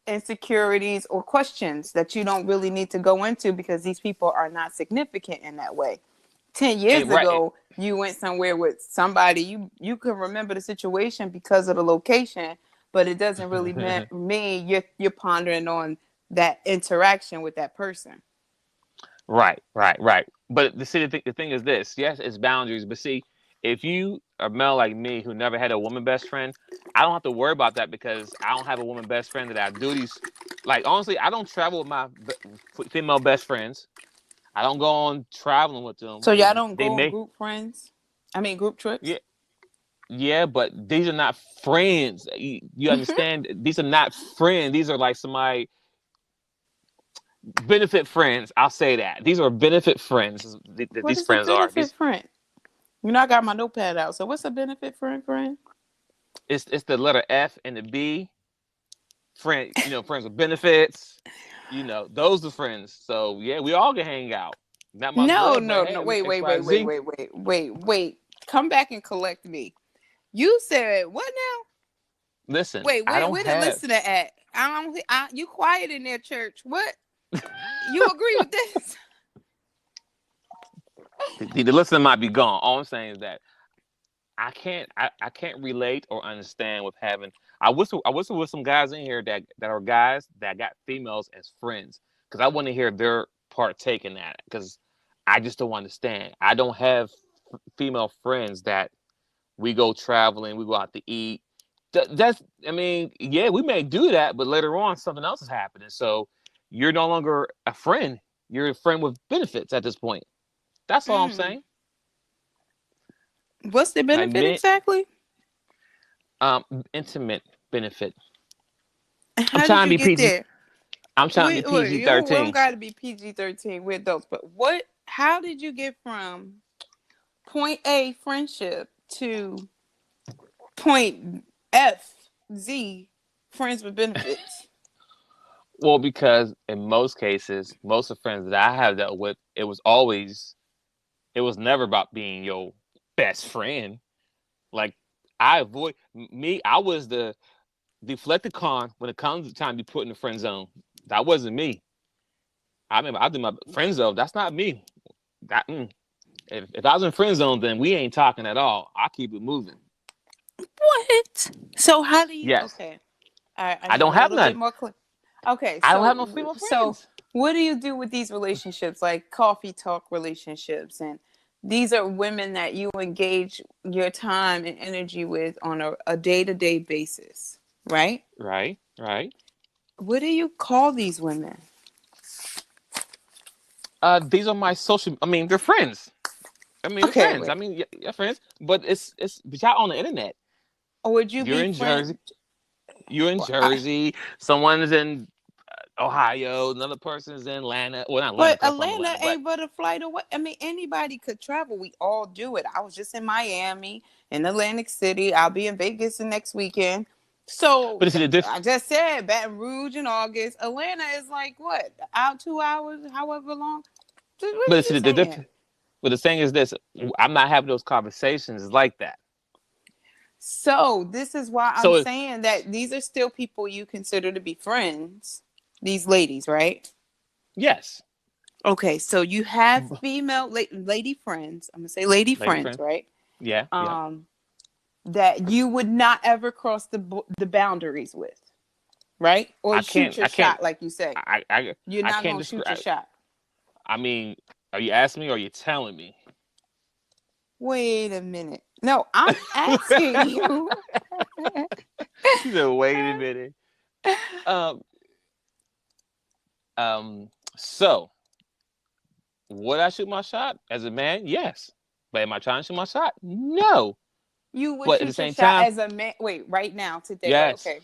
insecurities or questions that you don't really need to go into because these people are not significant in that way. 10 years right, ago, you went somewhere with somebody, you can remember the situation because of the location, but it doesn't really mean you're pondering on that interaction with that person. right. But the thing is this. Yes, it's boundaries. But see, if you are male like me who never had a woman best friend, I don't have to worry about that because I don't have a woman best friend that I do these. Like honestly, I don't travel with my female best friends. I don't go on traveling with them So because y'all don't they go on may. group trips? Yeah, yeah, but these are not friends. You understand? These are not friends. These are like somebody benefit friends. I'll say that these are benefit friends. What These is a friends are benefit these. friend? You know, I got my notepad out. So what's a benefit friend? It's the letter F and the B. Friend, friends with benefits. Those are friends. So yeah, we all can hang out. Not my No, girl, but no, hey, no. we Wait, X wait, Y wait, wait, Z. wait, wait, wait, wait. Come back and collect me. You said what now? Listen, Wait, I don't where the have. listener at? You quiet in there, church. What? You agree with this? The listener might be gone. All I'm saying is that I can't relate or understand with having. I wish there was some guys in here that are guys that got females as friends because I want to hear their partake in that because I just don't understand. I don't have female friends that we go traveling, we go out to eat. That's I mean, yeah, we may do that, but later on something else is happening. So you're no longer a friend. You're a friend with benefits at this point. That's all I'm Mm. saying. What's the Like benefit men, exactly? um, intimate benefit. I'm How did trying to you be get PG. there? I'm trying to be We PG we don't 13. got to be PG-13. We're adults. But what? How did you get from point A friendship to point F Z friends with benefits? Well, because in most cases, most of the friends that I have dealt with, it was never about being your best friend. Like I avoid me. I was the deflecticon when it comes to time to be put in the friend zone. That wasn't me. I remember I did my friend zone. That's not me. That if I was in friend zone, then we ain't talking at all. I keep it moving. What? So how do you? Yes, Okay, I I need don't a have little bit none. more clear. Okay, I don't have no female so friends. what do you do with these relationships, like coffee talk relationships, and these are women that you engage your time and energy with on a day-to-day basis, right? Right, right. What do you call these women? These are my social. I mean, they're friends. I mean, they're Okay, friends. wait. I mean, yeah, friends. But but y'all on the internet. Or would you You're be in friend? Jersey. You're in Well, I, Jersey. Someone's in Ohio. Another person's in Atlanta. Well, not Atlanta but because I'm from Atlanta Atlanta, but ain't but a flight away. I mean, anybody could travel. We all do it. I was just in Miami, in Atlantic City. I'll be in Vegas the next weekend. So but it's the diff- I just said Baton Rouge in August. Atlanta is like what? Out 2 hours, however long. What are but you it's the saying? diff- But the thing is this: I'm not having those conversations like that. So this is why I'm So saying that these are still people you consider to be friends. These ladies, right? yes, Okay, so you have female lady friends. I'm gonna say lady lady friends, friend. right? Yeah, yeah. Um, that you would not ever cross the boundaries with, right? Or I shoot can't. your I can't. shot, like you say. You're I not can't gonna shoot your describe. shot. I mean, are you asking me or are you telling me? Wait a minute. No, I'm asking you. She said, "Wait a minute." Um. So, would I shoot my shot as a man? Yes. But am I trying to shoot my shot? No. You would But at the shoot your same shot time, as a man. Wait, right now, today, right? yes. Okay.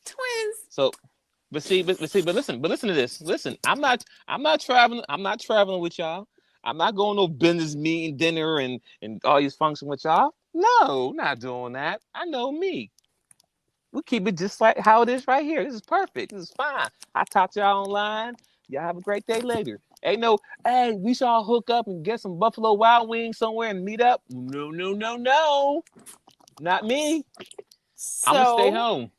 Twins. So, but listen to this. Listen, I'm not traveling. I'm not traveling with y'all. I'm not going no business meeting, dinner, and all these functions with y'all. No, not doing that. I know me. We keep it just like how it is right here. This is perfect. This is fine. I talk to y'all online. Y'all have a great day later. Ain't no, hey, we should all hook up and get some Buffalo Wild Wings somewhere and meet up. No, no, no, no. Not me. I'm gonna stay So home.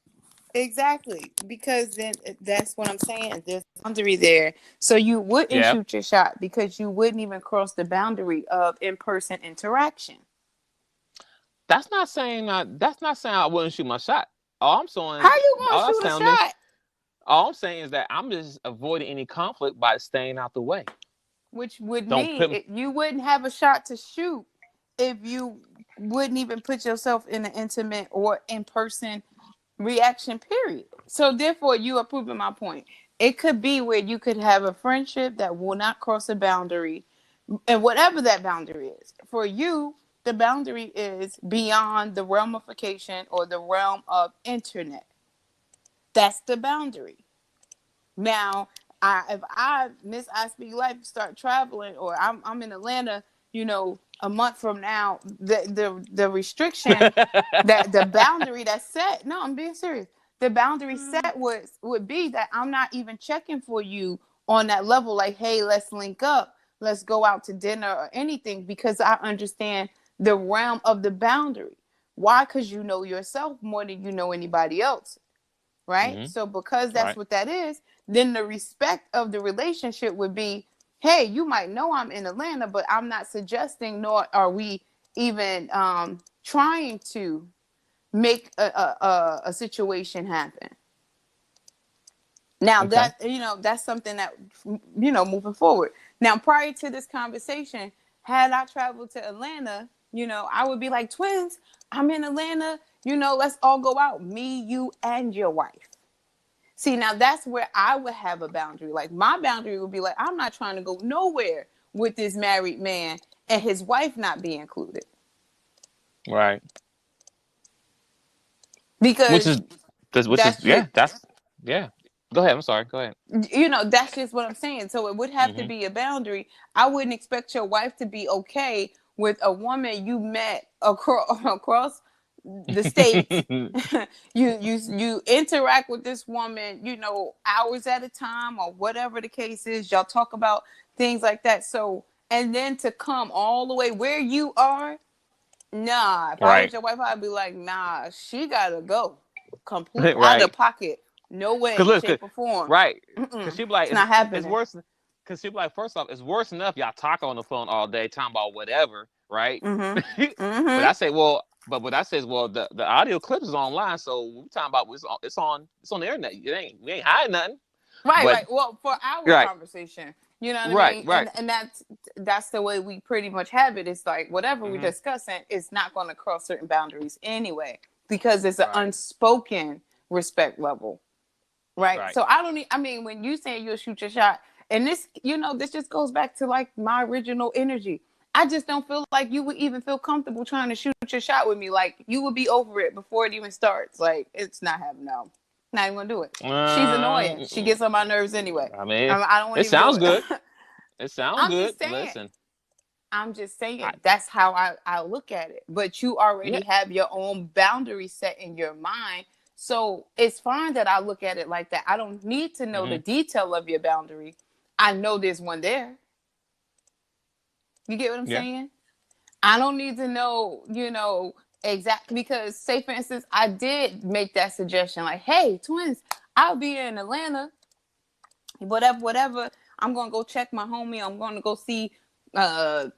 exactly, because then that's what I'm saying. There's a boundary there, so you wouldn't Yeah. shoot your shot because you wouldn't even cross the boundary of in-person interaction. That's not saying I wouldn't shoot my shot. All I'm How saying, you gonna all that's shoot a telling me, shot? all I'm saying is that I'm just avoiding any conflict by staying out the way. Which would Don't mean put. you wouldn't have a shot to shoot if you wouldn't even put yourself in an intimate or in-person reaction, period. So therefore you are proving my point. It could be where you could have a friendship that will not cross a boundary, and whatever that boundary is for you, the boundary is beyond the ramification or the realm of internet. That's the boundary. Now, if I Miss I Speak Life start traveling, or I'm in Atlanta, a month from now, the restriction, that the boundary that's set. No, I'm being serious. The boundary set would be that I'm not even checking for you on that level. Like, hey, let's link up, let's go out to dinner or anything, because I understand the realm of the boundary. Why? Because you know yourself more than you know anybody else, right? Hmm. So because that's Right. what that is, then the respect of the relationship would be, hey, you might know I'm in Atlanta, but I'm not suggesting, nor are we even trying to make a situation happen. Now Okay. that's something that moving forward. Now, prior to this conversation, had I traveled to Atlanta, I would be like, twins, I'm in Atlanta, let's all go out, me, you, and your wife. See, now that's where I would have a boundary. Like, my boundary would be like, I'm not trying to go nowhere with this married man and his wife not be included. Right. Which Because is which is that's just, yeah. That's yeah. Go ahead. I'm sorry. Go ahead. that's just what I'm saying. So it would have to Hmm. be a boundary. I wouldn't expect your wife to be okay with a woman you met across the states. You interact with this woman, hours at a time or whatever the case is. Y'all talk about things like that. So, and then to come all the way where you are, nah. If I was Right. your wife, I'd be like, nah, she gotta go, complete out of Right. pocket. No Cause way, look, shape, or form. right. Cause Mm-mm. she be like, It's not it's happening. worse. Cause she be like, first off, it's worse enough y'all talk on the phone all day, talking about whatever, right? Mm-hmm. But Mm-hmm. I say, well, but what I say is, well, the audio clip is online, so we talking about it's on the internet. We ain't hiding nothing. Right, But right. Well, for our right, conversation, you know what I right, mean? right. And that's the way we pretty much have it. It's like whatever we're Hmm. discussing is not going to cross certain boundaries anyway, because it's an Right, unspoken respect level. Right. right. So I don't need, I mean, when you say you'll shoot your shot, and this just goes back to like my original energy. I just don't feel like you would even feel comfortable trying to shoot your shot with me. Like, you would be over it before it even starts. Like, it's not happening. No, not even gonna do it. She's annoying. She Um, gets on my nerves anyway. I mean, I don't want it to even do sounds good. it. It sounds I'm good. just saying. Listen, I'm just I, saying that's how I look at it. But you yeah, already have your own boundary set in your mind. So it's fine that I look at it like that. I don't need to know the hmm, detail of your boundary. I know there's one there. You get what I'm yeah, saying? I don't need to know, exactly, because say for instance, I did make that suggestion like, hey, twins, I'll be in Atlanta, whatever, whatever. I'm gonna go check my homie. I'm gonna go see uh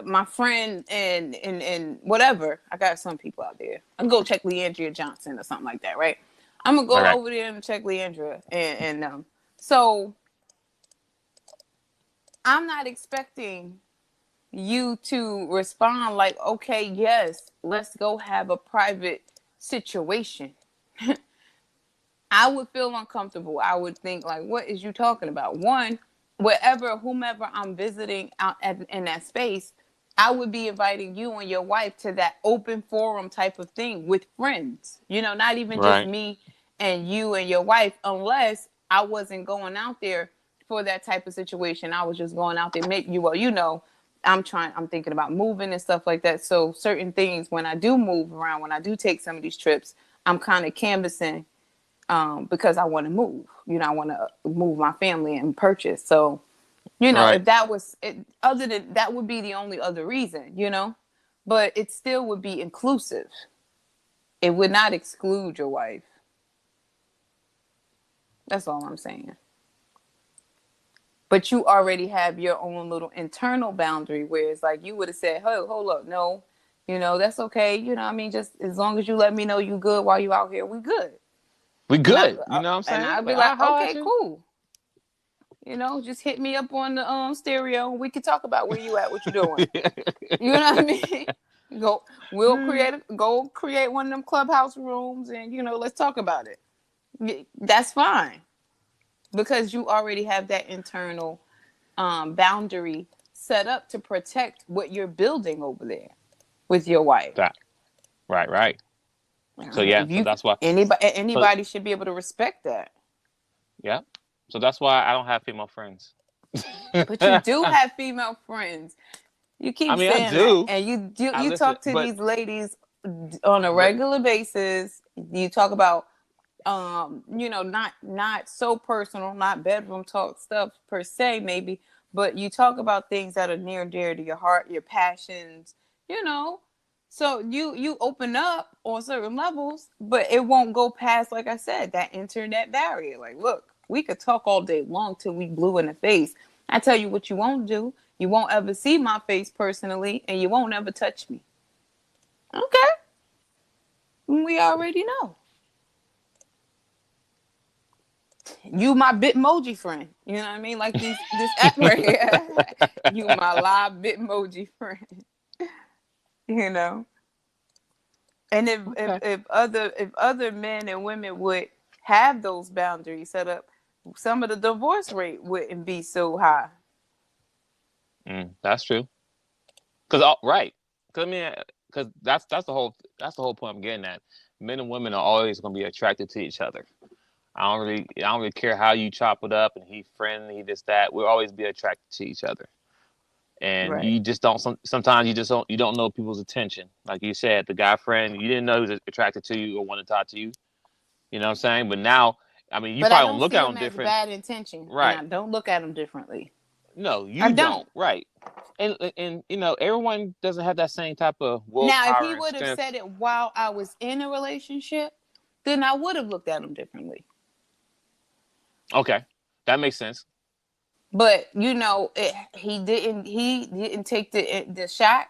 my friend and whatever. I got some people out there. I can go check Leandria Johnson or something like that, right? I'm gonna go okay, over there and check Leandria and so I'm not expecting you to respond like, okay, yes, let's go have a private situation. I would feel uncomfortable. I would think like, what is you talking about? One, whomever I'm visiting in that space, I would be inviting you and your wife to that open forum type of thing with friends. Not even just right, me and you and your wife, unless I wasn't going out there for that type of situation. I was just going out there. Maybe I'm thinking about moving and stuff like that. So certain things, when I do move around, when I do take some of these trips, I'm kind of canvassing because I want to move. I want to move my family and purchase. So You know, Right. if that was it, other than that would be the only other reason, you know, but it still would be inclusive. It would not exclude your wife. That's all I'm saying. But you already have your own little internal boundary where it's like you would have said, "Hey, hold up, no, you know that's okay. You know, what I mean, just as long as you let me know you good while you out here, we good." We And good. You know what I'm and saying? I'd be Like, like, I'll holler at "Okay, you. cool. You know, just hit me up on the stereo. We can talk about where you at, what you doing. You know what I mean? Go, go create one of them clubhouse rooms, and you know, let's talk about it. That's fine because you already have that internal boundary set up to protect what you're building over there with your wife. That, right, right. So yeah, If so you that's why. So anybody should be able to respect that. yeah, so that's why I don't have female friends. But you do have female friends. You I keep mean, I saying that, do. and I you listen, talk to these ladies on a but regular basis. You talk about you know, not so personal, not bedroom talk stuff per se, maybe, but you talk about things that are near and dear to your heart, your passions, you know. So you open up on certain levels, but it won't go past, like I said, that internet barrier. Like, look, we could talk all day long till we blue in the face. I tell you what you won't do. You won't ever see my face personally, and you won't ever touch me. Okay, we already know. You my Bitmoji friend. You know what I mean? Like this app right here. You my live Bitmoji friend. You know. And okay. if other men and women would have those boundaries set up, some of the divorce rate wouldn't be so high. That's true. Because right, because I mean, because that's the whole point I'm getting at. Men and women are always going to be attracted to each other. I don't really care how you chop it up and he friendly, he this that. We'll always be attracted to each other. And Right. you just don't. Sometimes you don't know people's attention. Like you said, the guy friend, you didn't know he was attracted to you or wanted to talk to you. You know what I'm saying? But now, I mean, you But I probably don't don't look see at them them as different, bad intention, and right? I don't look at them differently. No, I you don't. don't, right? And you know, everyone doesn't have that same type of Now, if willpower he and would have strength. said it while I was in a relationship, then I would have looked at him differently. Okay, that makes sense. But you know, he didn't take the shot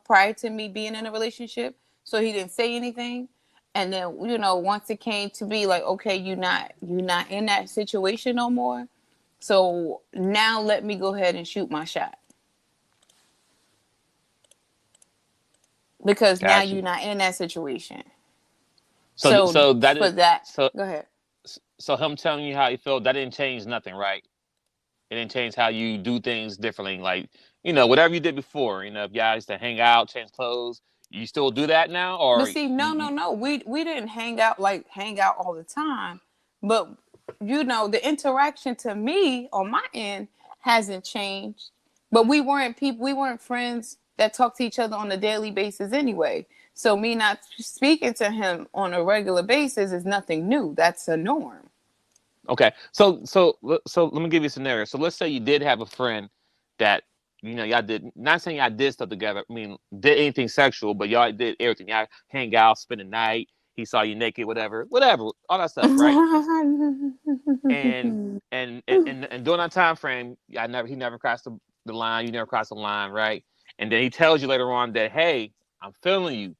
prior to me being in a relationship, so he didn't say anything. And then you know, once it came to be like, okay, you're not in that situation no more. So now let me go ahead and shoot my shot because now Got you. you're not in that situation. So So so that for is that, so go ahead. so him telling you how you feel, that didn't change nothing, right? It didn't change how you do things differently. Like, you know, whatever you did before, you know, if y'all used to hang out, change clothes, you still do that now? But Or see, no. We didn't hang out all the time. But you know, the interaction to me on my end hasn't changed. But we weren't friends that talk to each other on a daily basis anyway. So me not speaking to him on a regular basis is nothing new. That's a norm. okay. So let me give you a scenario. So let's say you did have a friend that, you know, y'all did, not saying y'all did stuff together. I mean, did anything sexual, but y'all did everything. Y'all hang out, spend the night, he saw you naked, whatever, all that stuff, right? and and during that time frame, he never crossed the line. You never crossed the line, right? And then he tells you later on that, hey, I'm feeling you.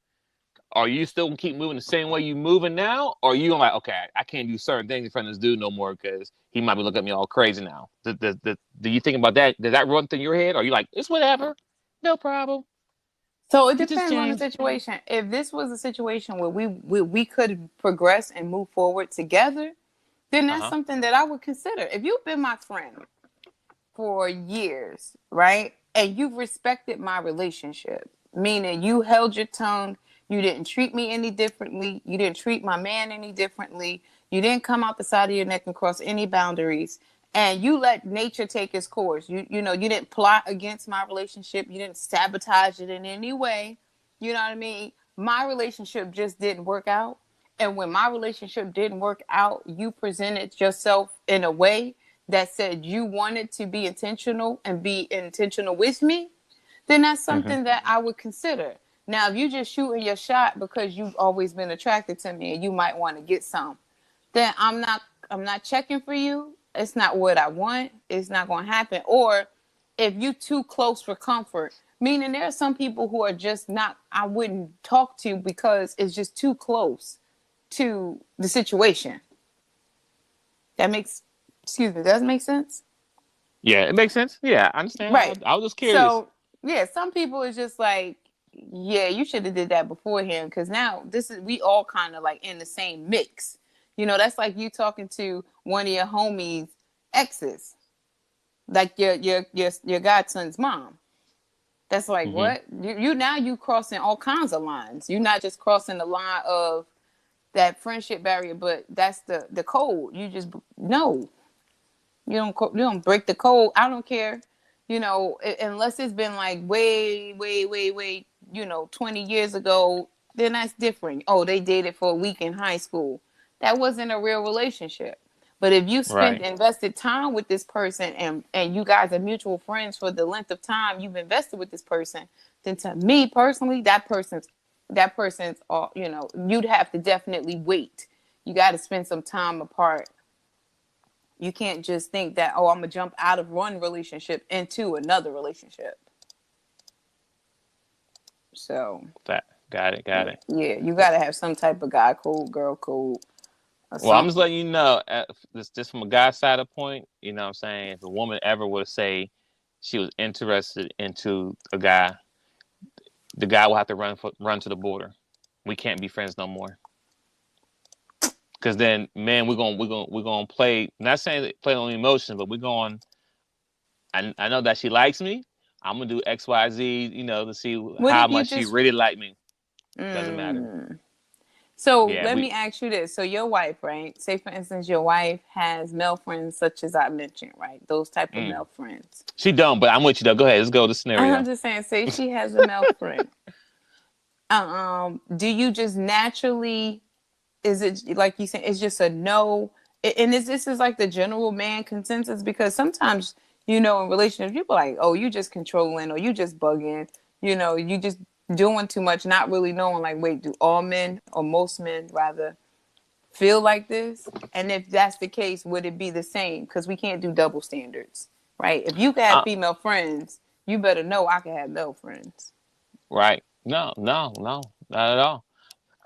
Are you still gonna keep moving the same way you moving now, or are you gonna like, okay, I can't do certain things in front of this dude no more because he might be looking at me all crazy now? Do you think about that? Does that run through your head? Or are you like, it's whatever, no problem? So it He just depends on the changed. situation. If this was a situation where we could progress and move forward together, then Uh that's huh. something that I would consider. If you've been my friend for years, right? And you've respected my relationship, meaning you held your tongue, you didn't treat me any differently, you didn't treat my man any differently, you didn't come out the side of your neck and cross any boundaries, and you let nature take its course. You know, you didn't plot against my relationship, you didn't sabotage it in any way. You know what I mean? My relationship just didn't work out. And when my relationship didn't work out, you presented yourself in a way that said you wanted to be intentional and be intentional with me, then that's something that I would consider. Now, if you just shooting your shot because you've always been attracted to me and you might want to get some, then I'm not checking for you. It's not what I want. It's not going to happen. Or if you too close for comfort, meaning there are some people who are just not, I wouldn't talk to because it's just too close to the situation. That makes, excuse me, does it make sense? Yeah, it makes sense. Yeah, I understand. Right. I was just curious. So yeah, some people is just like, yeah, you should have did that beforehand because now this is we all kind of like in the same mix. That's like you talking to one of your homies' exes, like your godson's mom. That's like Hmm. what you now you crossing all kinds of lines. You're not just crossing the line of that friendship barrier, but that's the code. You just no. You don't break the code. I don't care, unless it's been like way, way, way, way, 20 years ago. Then that's different. Oh, they dated for a week in high school. That wasn't a real relationship. But if you spent Right. invested time with this person and you guys are mutual friends for the length of time you've invested with this person, then to me personally, that person's all you'd have to definitely wait. You got to spend some time apart. You can't just think that, oh, I'm gonna jump out of one relationship into another relationship. So That got it. Got it. yeah, you gotta have some type of guy code, girl code, or Well, I'm just something. letting you know, just from a guy's side of point, what I'm saying, if a woman ever would say she was interested into a guy, the guy will have to run to the border. We can't be friends no more. Because then, man, we're gonna play. Not saying play on emotion, but we're going. I know that she likes me. I'm gonna do X, Y, Z. To see What how if you much she just? really like me. Doesn't matter. Mm. So Yeah, let we. me ask you this: so your wife, right? Say for instance, your wife has male friends such as I mentioned, right? Those type of Mm. male friends. She don't, but I'm with you though. Go ahead. Let's go to the I'm scenario. just saying, say she has a male friend. Do you just naturally is it like you said it's just a no, and this is like the general man consensus because sometimes in relationships people are like, oh, you just controlling or you just bugging, you just doing too much, not really knowing like, wait, do all men or most men rather feel like this? And if that's the case, would it be the same? Because we can't do double standards, right? If you can have Uh, female friends, you better know I can have male friends. right? No, no, no, not at all.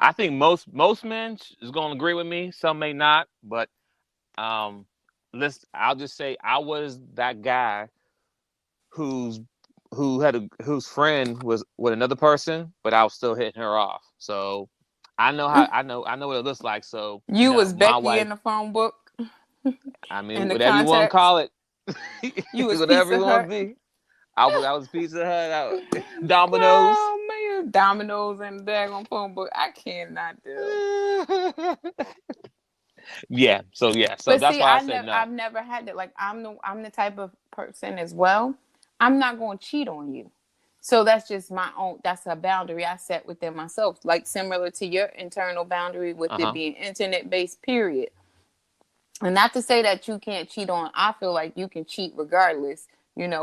I think most men is going to agree with me. Some may not, but um, I'll just say I was that guy who's whose friend was with another person, but I was still hitting her off. So I know what it looks like. So You no, was my Becky in wife. the phone book I mean, in the whatever you want to contacts. call it, You was whatever you Pizza want to Hut. be. I was Pizza Hut, Domino's. Oh man, Dominoes and the daggone phone book. I cannot do. Yeah. So But that's see, why I said I've no. never had that. Like I'm the type of person as well. I'm not going to cheat on you. So that's just my own. That's a boundary I set within myself. Like similar to your internal boundary with Uh it huh. being internet based. Period. And not to say that you can't cheat on. I feel like you can cheat regardless.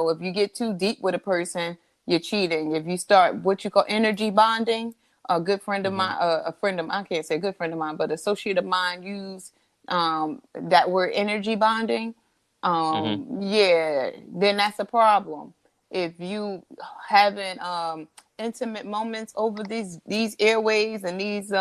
If you get too deep with a person, you're cheating. If you start what you call energy bonding, a good friend of Hmm. mine, a friend of mine, I can't say good friend of mine, but associate of mine use that word energy bonding. Hmm. Yeah, then that's a problem. If you having intimate moments over these airways and these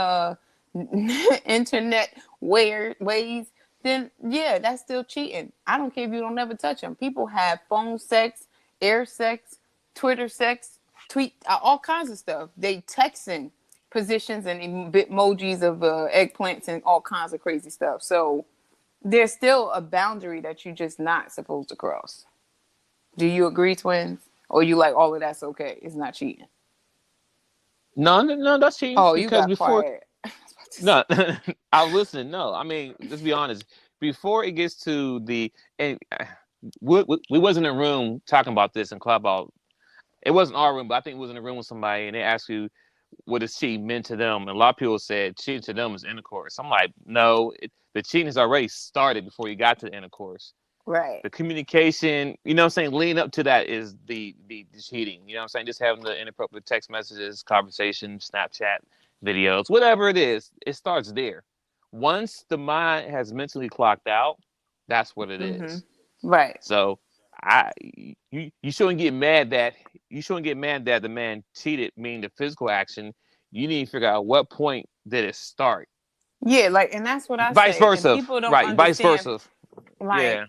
internet ways, then yeah, that's still cheating. I don't care if you don't ever touch them. People have phone sex, air sex, Twitter sex, tweet, all kinds of stuff. They texting positions and emojis of eggplants and all kinds of crazy stuff. So there's still a boundary that you're just not supposed to cross. Do you agree, twins? Or you like all of that's okay? It's not cheating. No, no, no, that's cheating Oh, you because got before. quiet. No, I was listening. No, I mean, let's be honest. Before it gets to the, and we wasn't in a room talking about this in Clubhouse. It wasn't our room, but I think it was in a room with somebody, and they asked you what does cheating meant to them, and a lot of people said cheating to them is intercourse. I'm like, no, the cheating has already started before you got to the intercourse. Right. The communication, you know what I'm saying, leading up to that is the cheating. You know what I'm saying? Just having the inappropriate text messages, conversations, Snapchat, videos, whatever it is, it starts there. Once the mind has mentally clocked out, that's what it Mm-hmm. is. Right. So I you shouldn't get mad that the man cheated, meaning the physical action. You need to figure out what point did it start. Yeah, like, and that's what I Vice say. And versa. people don't Right, vice understand. versa. Like, Yeah.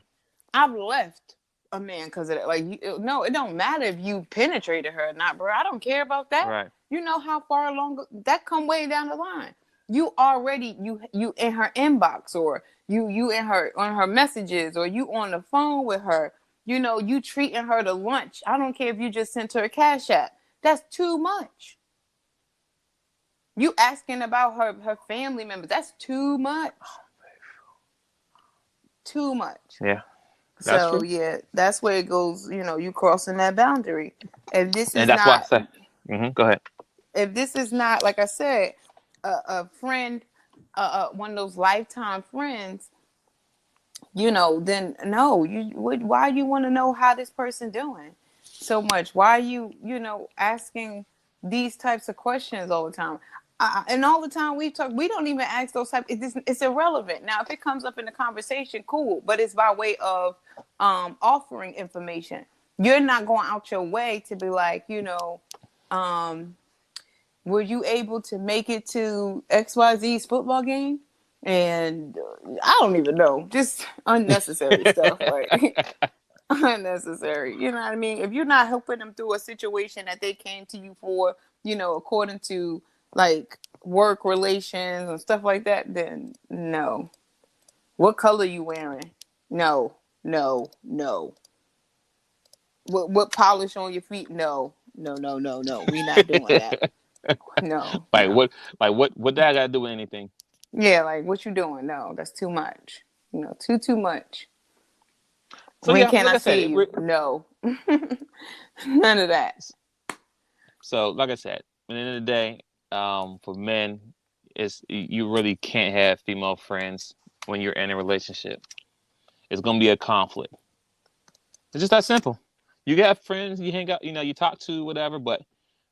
I've left a man because of that. Like, no, it don't matter if you penetrated her or not, bro. I don't care about that. Right. You know how far along that come way down the line. You already you in her inbox, or you in her on her messages, or you on the phone with her. You know, you treating her to lunch. I don't care if you just sent her a cash app. That's too much. You asking about her family members. That's too much. Too much. Yeah. That's So true. yeah, that's where it goes. You know, you crossing that boundary. If this And is that's why I not, say, go ahead. if this is not, like I said, a friend, one of those lifetime friends, you know, then no, you would. Why you want to know how this person doing so much? Why you know asking these types of questions all the time? And all the time we talk, we don't even ask those types. It's irrelevant. Now, if it comes up in the conversation, cool, but it's by way of offering information. You're not going out your way to be like, you know, were you able to make it to XYZ's football game? And I don't even know, just unnecessary stuff, like unnecessary. You know what I mean? If you're not helping them through a situation that they came to you for, you know, according to like work relations and stuff like that, then no. What color you wearing? No, no, no. What polish on your feet? No, no, no, no, no. We not doing that. No, like no. what what that got to do with anything? Yeah, like what you doing? No, that's too much. You know, too much. So When yeah, can like I I said, see you? No, none of that. so like I said, at the end of the day, for men, it's you really can't have female friends when you're in a relationship. It's gonna be a conflict. It's just that simple. You got friends, you hang out, you know, you talk to whatever, but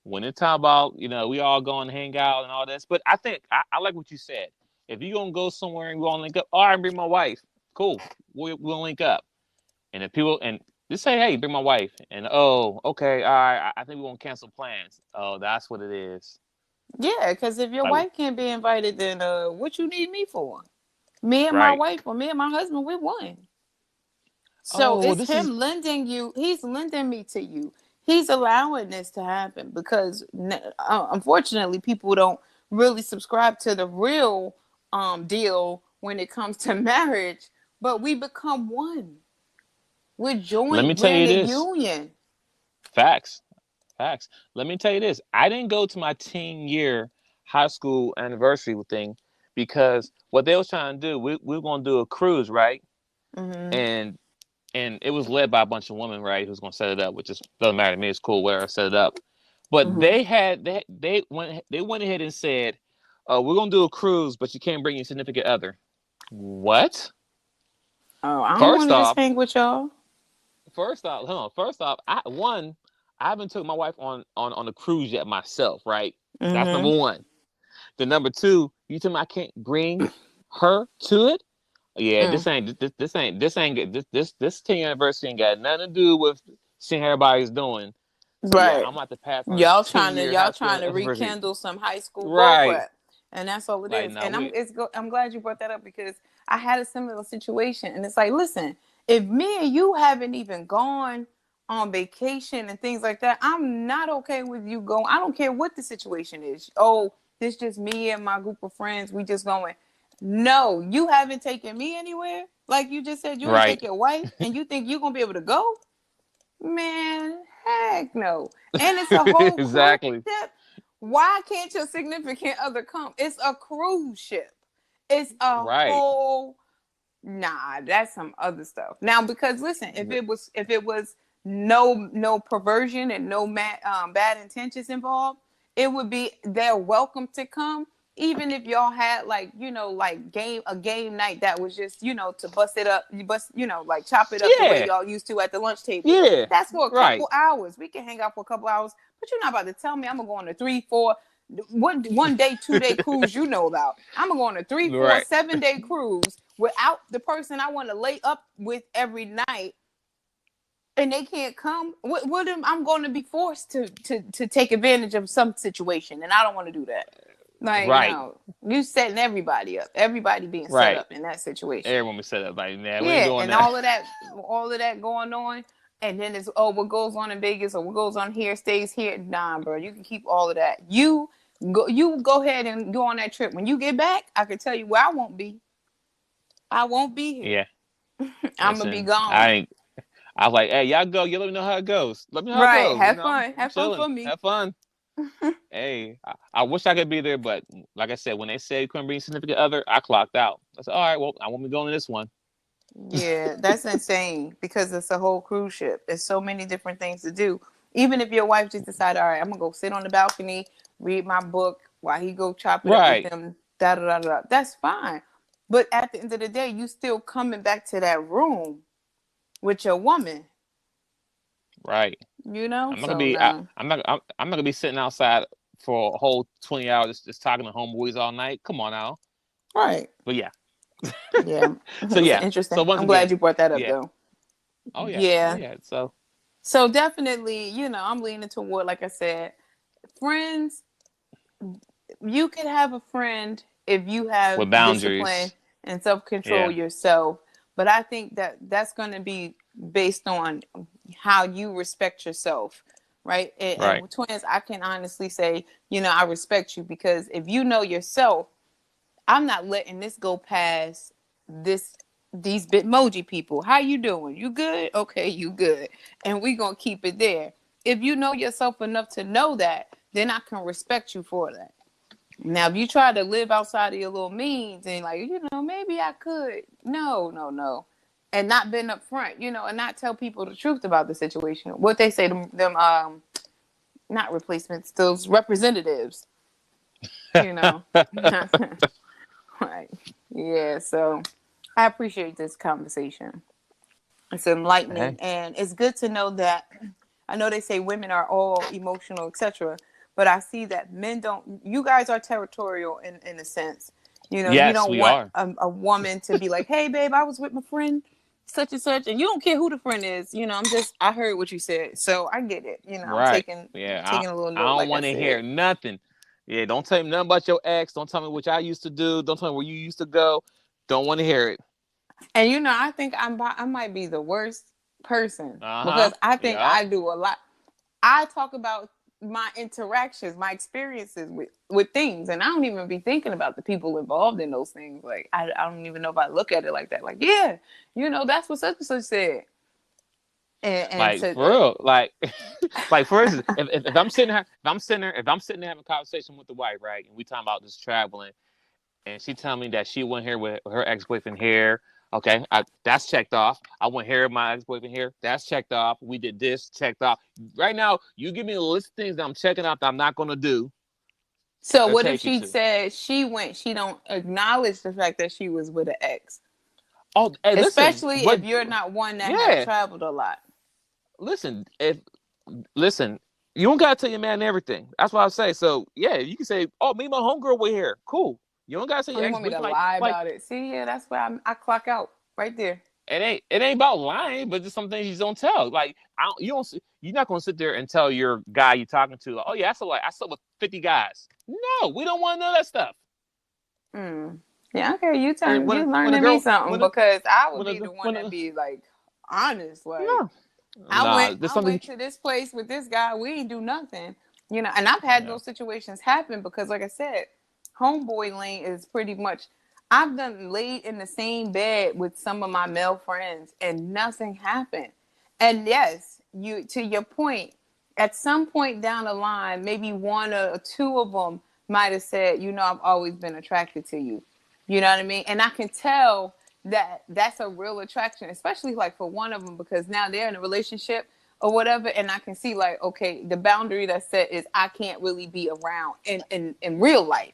when it's time about, you know, we all go and hang out and all this. But I think I like what you said. If you're gonna go somewhere and we all link up, all right, bring my wife. Cool. We'll link up. And if people and just say, hey, bring my wife. And oh, okay, all right, I think we won't cancel plans. Oh, that's what it is. Yeah, because if your Like, wife can't be invited, then what you need me for? Me and my right. wife, or me and my husband, we're one. So Oh, well, it's this is him lending you. He's lending me to you. He's allowing this to happen because, unfortunately, people don't really subscribe to the real deal when it comes to marriage. But we become one. We're let me joined. tell We're in you a this. union. Facts. Facts. Let me tell you this. I didn't go to my teen year high school anniversary thing because what they was trying to do, we were gonna do a cruise, right? Mm-hmm. And it was led by a bunch of women, right? Who's gonna set it up, which just doesn't matter to me. It's cool, whatever, set it up. But Mm-hmm. they went ahead and said, we're gonna do a cruise, but you can't bring your significant other. What? Oh, I don't want First to just off, hang with y'all. hold on. First off, I haven't took my wife on a cruise yet myself, right? That's number Mm-hmm. one. The number two, you tell me I can't bring her to it? Yeah, Mm. this 10th anniversary ain't got nothing to do with seeing how everybody's doing. So yeah, Right. I'm about to pass on a Y'all 10 trying to year y'all high trying school to anniversary. rekindle some high school Right. bullcrap, and that's all it Like is. no, And we I'm glad you brought that up because I had a similar situation, and it's like, listen, if me and you haven't even gone on vacation and things like that, I'm not okay with you going. I don't care what the situation is. Oh, this just me and my group of friends. We just going. No, you haven't taken me anywhere. Like you just said, you ain't right. take your wife, and you think you're gonna be able to go? Man, heck no. And it's a whole cruise Exactly. ship. Why can't your significant other come? It's a cruise ship. It's a Right. whole nah, that's some other stuff. Now, because listen, if it was no perversion and no bad intentions involved, it would be they're welcome to come, even if y'all had like, you know, like a game night that was just, you know, to bust it up, like chop it up the way Yeah, y'all used to at the lunch table. yeah, That's for a right, couple hours. We can hang out for a couple hours, but you're not about to tell me I'm gonna go on a 3, 4, 1 day, 2 day cruise. You know about? I'm gonna go on a 3, 4, right. 7 day cruise without the person I want to lay up with every night, and they can't come. What I'm going to be forced to take advantage of some situation, and I don't want to do that. Like, Right, no, you setting everybody up. Everybody being set right. up in that situation. Everyone be set up like, man, we ain't Yeah, doing and that. all of that going on, and then it's, oh, what goes on in Vegas or what goes on here stays here. Nah, bro, you can keep all of that. You go ahead and go on that trip. When you get back, I can tell you where I won't be. I won't be here. Yeah, I'm gonna be listen, I gone. ain't. I was like, hey, y'all go. You let me know how it goes. Let me know how it Right. goes. You Have know, fun. I'm Have fun chilling. for me. Have fun. Hey, I wish I could be there, but like I said, when they said you couldn't bring a significant other, I clocked out. I said, all right, well, I won't be going to this one. Yeah, that's insane because it's a whole cruise ship. There's so many different things to do. Even if your wife just decided, all right, I'm gonna go sit on the balcony, read my book while he go chop it up with Right, them, da da da da. That's fine. But at the end of the day, you still coming back to that room with your woman, right. you know? I'm not gonna So be. no. I'm not gonna be sitting outside for a whole 20 hours just talking to homeboys all night. Come on now. Right. But yeah. Yeah. So It's yeah. interesting. So once I'm glad again, you brought that up yeah. though. Oh yeah. Oh Yeah. yeah. So So definitely, I'm leaning toward, like I said, friends. You could have a friend if you have with discipline boundaries. and self-control Yeah. yourself, but I think that that's going to be based on how you respect yourself, right? And Right. with twins, I can honestly say, I respect you because if you know yourself, I'm not letting this go past this these Bitmoji people. How you doing? You good? Okay, you good. And we gonna keep it there. If you know yourself enough to know that, then I can respect you for that. Now, if you try to live outside of your little means and like, maybe I could. No, no, no. And not been upfront, and not tell people the truth about the situation. What they say, them not replacements, those representatives, you know. Right. Yeah. So I appreciate this conversation. It's enlightening, Hey. and it's good to know that. I know they say women are all emotional, etc., but I see that men don't. You guys are territorial in a sense. You Yes, don't we want are. a woman to be like, "Hey, babe, I was with my friend, such and such," and you don't care who the friend is. I heard what you said, so I get it. I'm Right. taking Yeah. taking a little I note, don't like I want to said. hear nothing. Yeah. Don't tell me nothing about your ex. Don't tell me what I used to do. Don't tell me where you used to go. Don't want to hear it. And I think I might be the worst person Uh huh. because I think Yep. I do a lot. I talk about my interactions, my experiences with things, and I don't even be thinking about the people involved in those things. Like I don't even know if I look at it like that. Like, yeah, that's what such and such said. And Like so, for real. Like, like for instance, if I'm sitting here, if I'm sitting there having a conversation with the wife, right, and we talking about just traveling, and she tell me that she went here with her ex boyfriend here. Okay, that's checked off. I went here with my ex boyfriend here. That's checked off. We did this, checked off. Right now, you give me a list of things that I'm checking off that I'm not gonna do so or what if take you she to. said she don't acknowledge the fact that she was with an ex, Oh, hey, listen, especially but if you're not one that have yeah, traveled a lot. listen, if listen, you don't gotta tell your man everything. That's what I say. So yeah, you can say, "Oh, me and my homegirl were here. Cool." You don't gotta say Oh, your you ex want me to boyfriend. lie Like about it? See, yeah, that's where I clock out right there. it ain't about lying, but just some things you don't tell. Like you're not gonna sit there and tell your guy you're talking to, "Oh yeah, I slept with 50 guys." No, we don't want to know that stuff. Mm. Yeah, okay. And You when a learning me girl something because I would when a be the one when that a be like honest. Like no, nah, there's I something. went to this place with this guy. We ain't do nothing, And I've had Yeah, those situations happen because, like I said, homeboy lane is pretty much. I've done laid in the same bed with some of my male friends and nothing happened. And yes, you to your point, at some point down the line, maybe one or two of them might have said, I've always been attracted to you. You know what I mean? And I can tell that that's a real attraction, especially like for one of them, because now they're in a relationship or whatever. And I can see like, okay, the boundary that's set is I can't really be around in real life.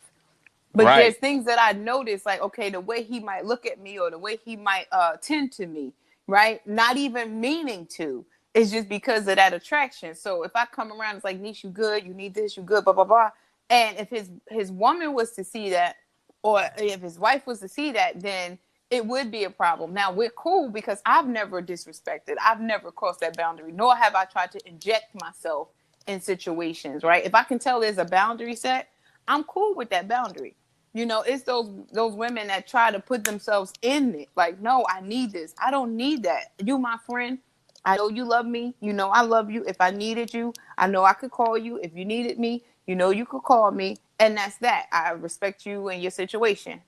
But there's things that I notice, like, okay, the way he might look at me or the way he might tend to me, right? Not even meaning to. It's just because of that attraction. So if I come around, it's like, Niche, you good? You need this? You good? Blah, blah, blah. And if his woman was to see that, or if his wife was to see that, then it would be a problem. Now, we're cool because I've never disrespected. I've never crossed that boundary, nor have I tried to inject myself in situations, right? If I can tell there's a boundary set, I'm cool with that boundary. You know, it's those women that try to put themselves in it. Like, no, I need this. I don't need that. You, my friend, I know you love me. You know I love you. If I needed you, I know I could call you. If you needed me, you know you could call me. And that's that. I respect you and your situation.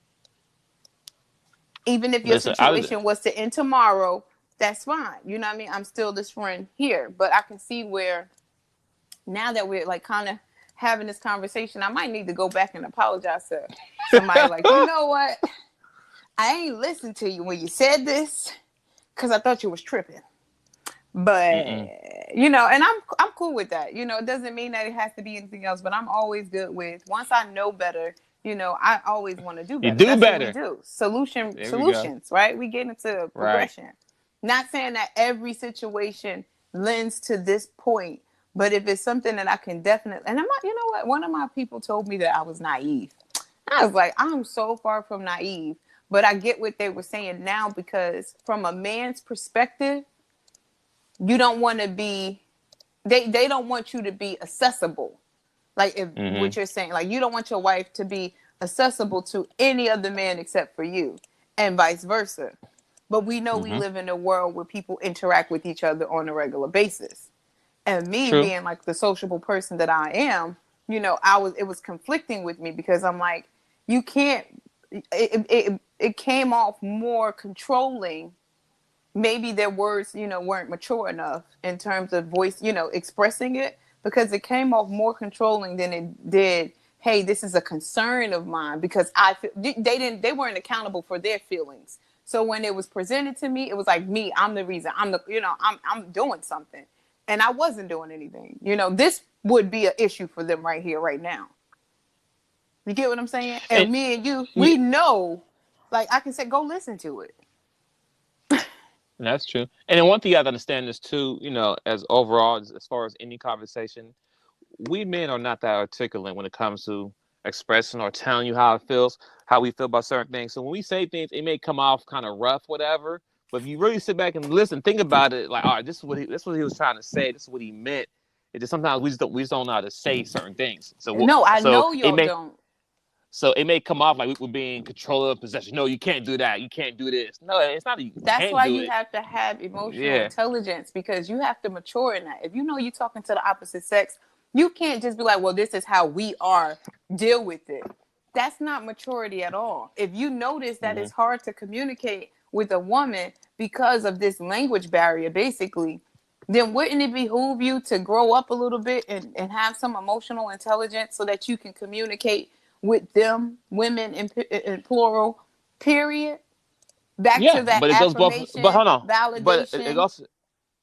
Even if your situation was to end tomorrow, that's fine. You know what I mean? I'm still this friend here. But I can see where now that we're like kind of having this conversation, I might need to go back and apologize to somebody. Like, you know what? I ain't listened to you when you said this because I thought you was tripping. But you know, and I'm cool with that. You know, it doesn't mean that it has to be anything else. But I'm always good with, once I know better, you know, I always want to do better. That's better. What we do. Solutions, right? We get into progression. Right. Not saying that every situation lends to this point, but if it's something that I can definitely, and I'm not, you know what? One of my people told me that I was naive. I was like, I'm so far from naive, but I get what they were saying now, because from a man's perspective, you don't want to be, they don't want you to be accessible. Like if what you're saying, like you don't want your wife to be accessible to any other man except for you, and vice versa. But we know we live in a world where people interact with each other on a regular basis. And me being like the sociable person that I am, you know, it was conflicting with me, because I'm like, you can't, it came off more controlling. Maybe their words, you know, weren't mature enough in terms of voice, you know, expressing it, because it came off more controlling than it did, hey, this is a concern of mine, because I feel, they weren't accountable for their feelings. So when it was presented to me, it was like me, I'm the reason, I'm doing something. And I wasn't doing anything. You know, this would be an issue for them right here, right now. You get what I'm saying? And me and you, we know, like I can say, go listen to it. That's true. And then one thing you have to understand is too, you know, as overall, as far as any conversation, we men are not that articulate when it comes to expressing or telling you how it feels, how we feel about certain things. So when we say things, it may come off kind of rough, whatever. But if you really sit back and listen, think about it, like, all right, this is what he was trying to say. This is what he meant. It just sometimes we just don't know how to say certain things. So I know y'all don't. So it may come off like we're being control of possession. No, you can't do that. You can't do this. No, it's not. That's why you have to have emotional intelligence, because you have to mature in that. If you know you're talking to the opposite sex, you can't just be like, well, this is how we are. Deal with it. That's not maturity at all. If you notice that it's hard to communicate with a woman because of this language barrier, basically, then wouldn't it behoove you to grow up a little bit and have some emotional intelligence so that you can communicate with them, women in plural, period? Back to that but it goes both. But hold on, validation.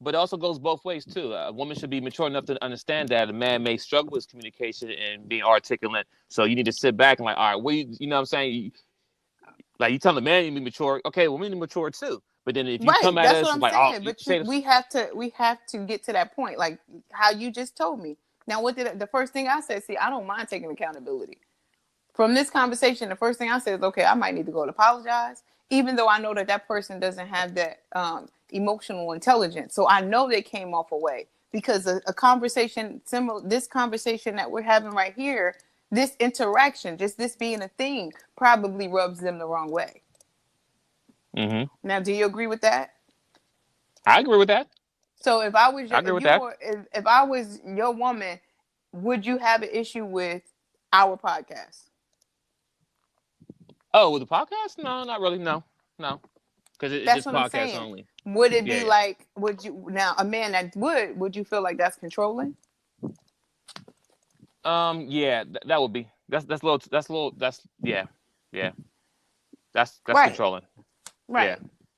But it also goes both ways too. A woman should be mature enough to understand that a man may struggle with communication and being articulate. So you need to sit back and like, all right, you know what I'm saying? Like you tell the man you be mature. Okay, well, we need to mature too. But then if you come at us like, we have to get to that point, like how you just told me. Now, the first thing I said? See, I don't mind taking accountability. From this conversation, the first thing I said is, okay, I might need to go and apologize, even though I know that person doesn't have that emotional intelligence. So I know they came off away, because a conversation similar, this conversation that we're having right here, this interaction, just this being a thing, probably rubs them the wrong way. Now, do you agree with that? I agree with that. So if I was if I was your woman, would you have an issue with our podcast? Oh, with the podcast? No, not really. No. Because it's just podcast only. Would it be like, would you, now a man that would you feel like that's controlling? Yeah, that would be. That's controlling. Right. Yeah.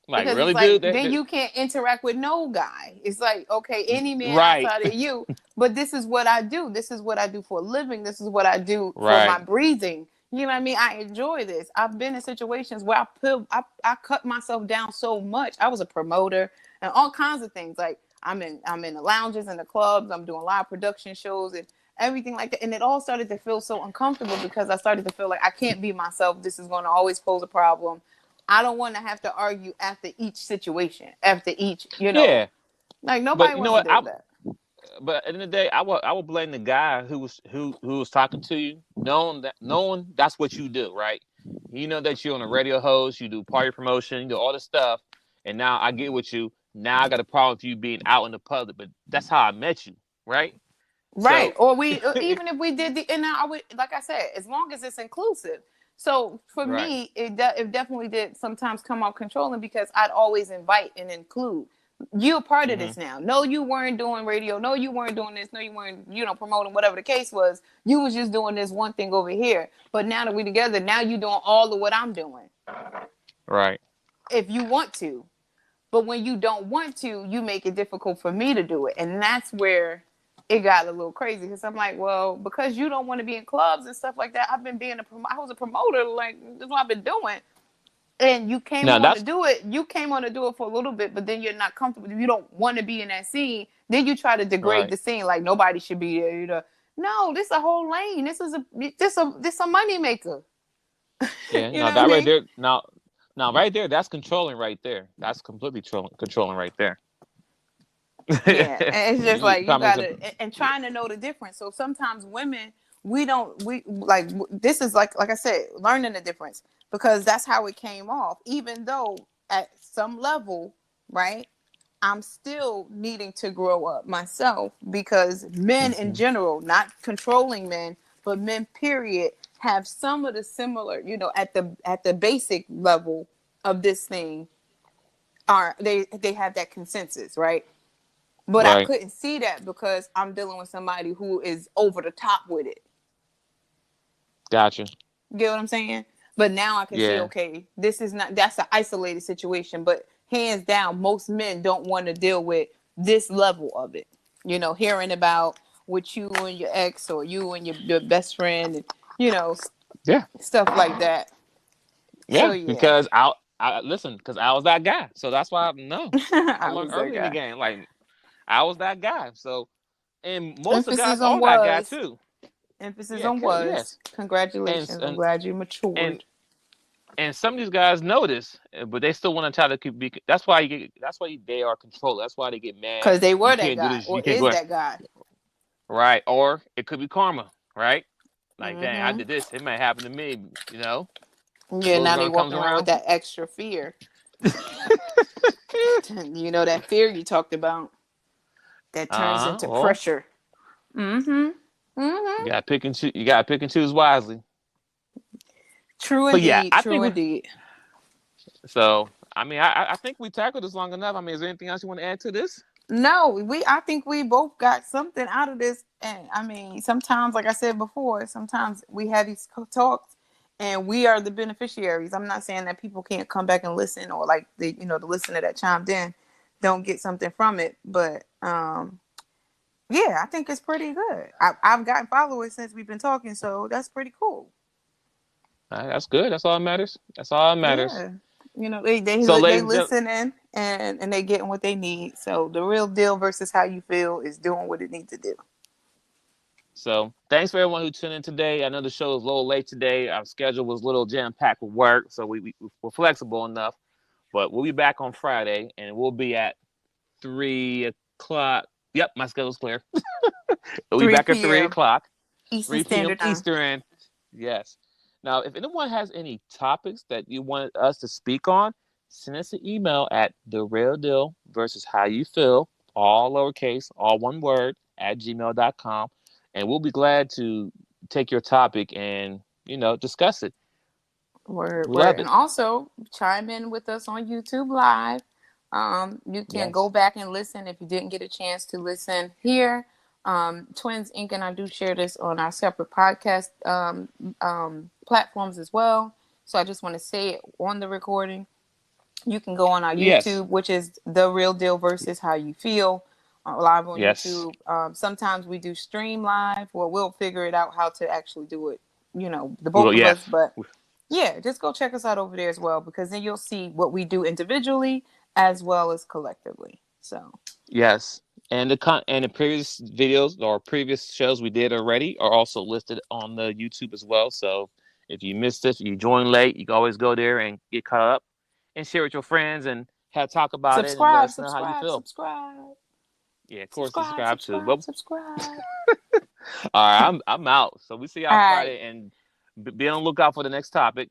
Like, because really, like, dude? Then you can't interact with no guy. It's like, okay, any man outside of you, but this is what I do. This is what I do for a living. This is what I do for my breathing. You know what I mean? I enjoy this. I've been in situations where I cut myself down so much. I was a promoter and all kinds of things. Like I'm in the lounges and the clubs. I'm doing live production shows and everything like that. And it all started to feel so uncomfortable because I started to feel like I can't be myself. This is going to always pose a problem. I don't want to have to argue after each situation, after each, Yeah, like but nobody you know wants to what? deal with that. But at the end of the day, I will blame the guy who was talking to you, knowing that's what you do, right? You know that you're on a radio host, you do party promotion, you do all this stuff, and now I get with you. Now I got a problem with you being out in the public, but that's how I met you, right? Right. So, Or even if we did and I would, like I said, as long as it's inclusive. So for right. me, it definitely did sometimes come off controlling because I'd always invite and include. You're a part of Hmm. this now. No, you weren't doing radio. No, you weren't doing this. No, you weren't, promoting whatever the case was. You was just doing this one thing over here. But now that we together, now you doing all of what I'm doing. Right. If you want to. But when you don't want to, you make it difficult for me to do it. And that's where it got a little crazy because I'm like, well, because you don't want to be in clubs and stuff like that, I've been being I was a promoter, like that's what I've been doing. And you came Now on to that's do it. You came on to do it for a little bit, but then you're not comfortable. You don't want to be in that scene. Then you try to degrade right. the scene like nobody should be there. No, this a whole lane. This a money maker. Yeah. You Now know what I that right mean? there. Now right there. That's controlling right there. That's completely controlling right there. Yeah, and it's just You like you probably gotta and trying to know the difference. So sometimes women, we like this is like I said, learning the difference because that's how it came off. Even though at some level, right, I'm still needing to grow up myself because men in Mhm. general, not controlling men, but men period, have some of the similar, at the basic level of this thing are they have that consensus, right? But I Right. couldn't see that because I'm dealing with somebody who is over the top with it. Gotcha. Get what I'm saying? But now I can see, Yeah. okay, that's an isolated situation. But hands down, most men don't want to deal with this level of it. Hearing about with you and your ex or you and your best friend and, you know, Yeah. stuff like that. So, Yeah. yeah, Because I listen. Because I was that guy. So that's why I know. I I learned was that early in the guy. game. Like I was that guy. So and most of the guys Emphasis on are that guy was. too. Emphasis Yeah. on was. Yes. And Congratulations. I'm and glad you and matured. and some of these guys know this, but they still want to try to be. That's why they are controlled. That's why they get mad. Because they You were that can't do guy this. You or can't go is in. that guy. Right. Or it could be karma. Right. Like, dang, I Mm-hmm. did this. It might happen to me. Yeah, Goes now they around, comes walking around with around. that extra fear. That fear you talked about that turns into Well, pressure. Mm-hmm. you Mm-hmm. gotta pick and choose. You gotta pick and choose wisely. True But yeah, indeed. I True think indeed. so. I mean, I think we tackled this long enough. I mean, is there anything else you want to add to this? No, I think we both got something out of this. And I mean, sometimes, like I said before, sometimes we have these talks and we are the beneficiaries. I'm not saying that people can't come back and listen or like the listener that chimed in don't get something from it. But yeah, I think it's pretty good. I've gotten followers since we've been talking, so that's pretty cool. All right, that's good. That's all that matters. That's all that matters. Yeah, they So, they ladies and gentlemen, listening and they getting what they need. So the real deal versus how you feel is doing what it needs to do. so thanks for everyone who tuned in today. I know the show was a little late today. Our schedule was a little jam packed with work, so we're flexible enough. But we'll be back on Friday, and we'll be at 3 o'clock. Yep, my schedule's clear. We'll be 3 back at three p.m. o'clock, Eastern 3 p.m. Standard Time. Eastern. Yes. Now, if anyone has any topics that you want us to speak on, send us an email at the real deal versus how you feel, all lowercase, all one word, at gmail.com. And we'll be glad to take your topic and, discuss it. Word, We word. love And it. also chime in with us on YouTube Live. You can go Yes. back and listen if you didn't get a chance to listen here. Twins Inc. and I do share this on our separate podcast platforms as well. So I just want to say it on the recording. You can go on our Yes. YouTube, which is The Real Deal versus How You Feel, live on Yes. YouTube. Sometimes we do stream live. Well, we'll figure it out how to actually do it the Well, both of yes. us. But yeah, just go check us out over there as well, because then you'll see what we do individually as well as collectively. So Yes. And the previous videos or previous shows we did already are also listed on the YouTube as well. So if you missed it, you joined late, you can always go there and get caught up and share with your friends and have talk about it and let subscribe, us know how you subscribe, feel. subscribe, Yeah, of course, subscribe, subscribe too. subscribe, Well, subscribe. all right, I'm out. So we see All y'all right. Friday and be on the lookout for the next topic.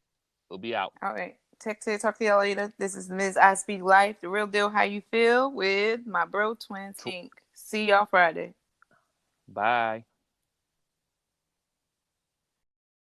We'll be out. All right. Talk to y'all later. This is Ms. I Speak Life, the real deal. How you feel with my bro Twins Inc. See y'all Friday. Bye.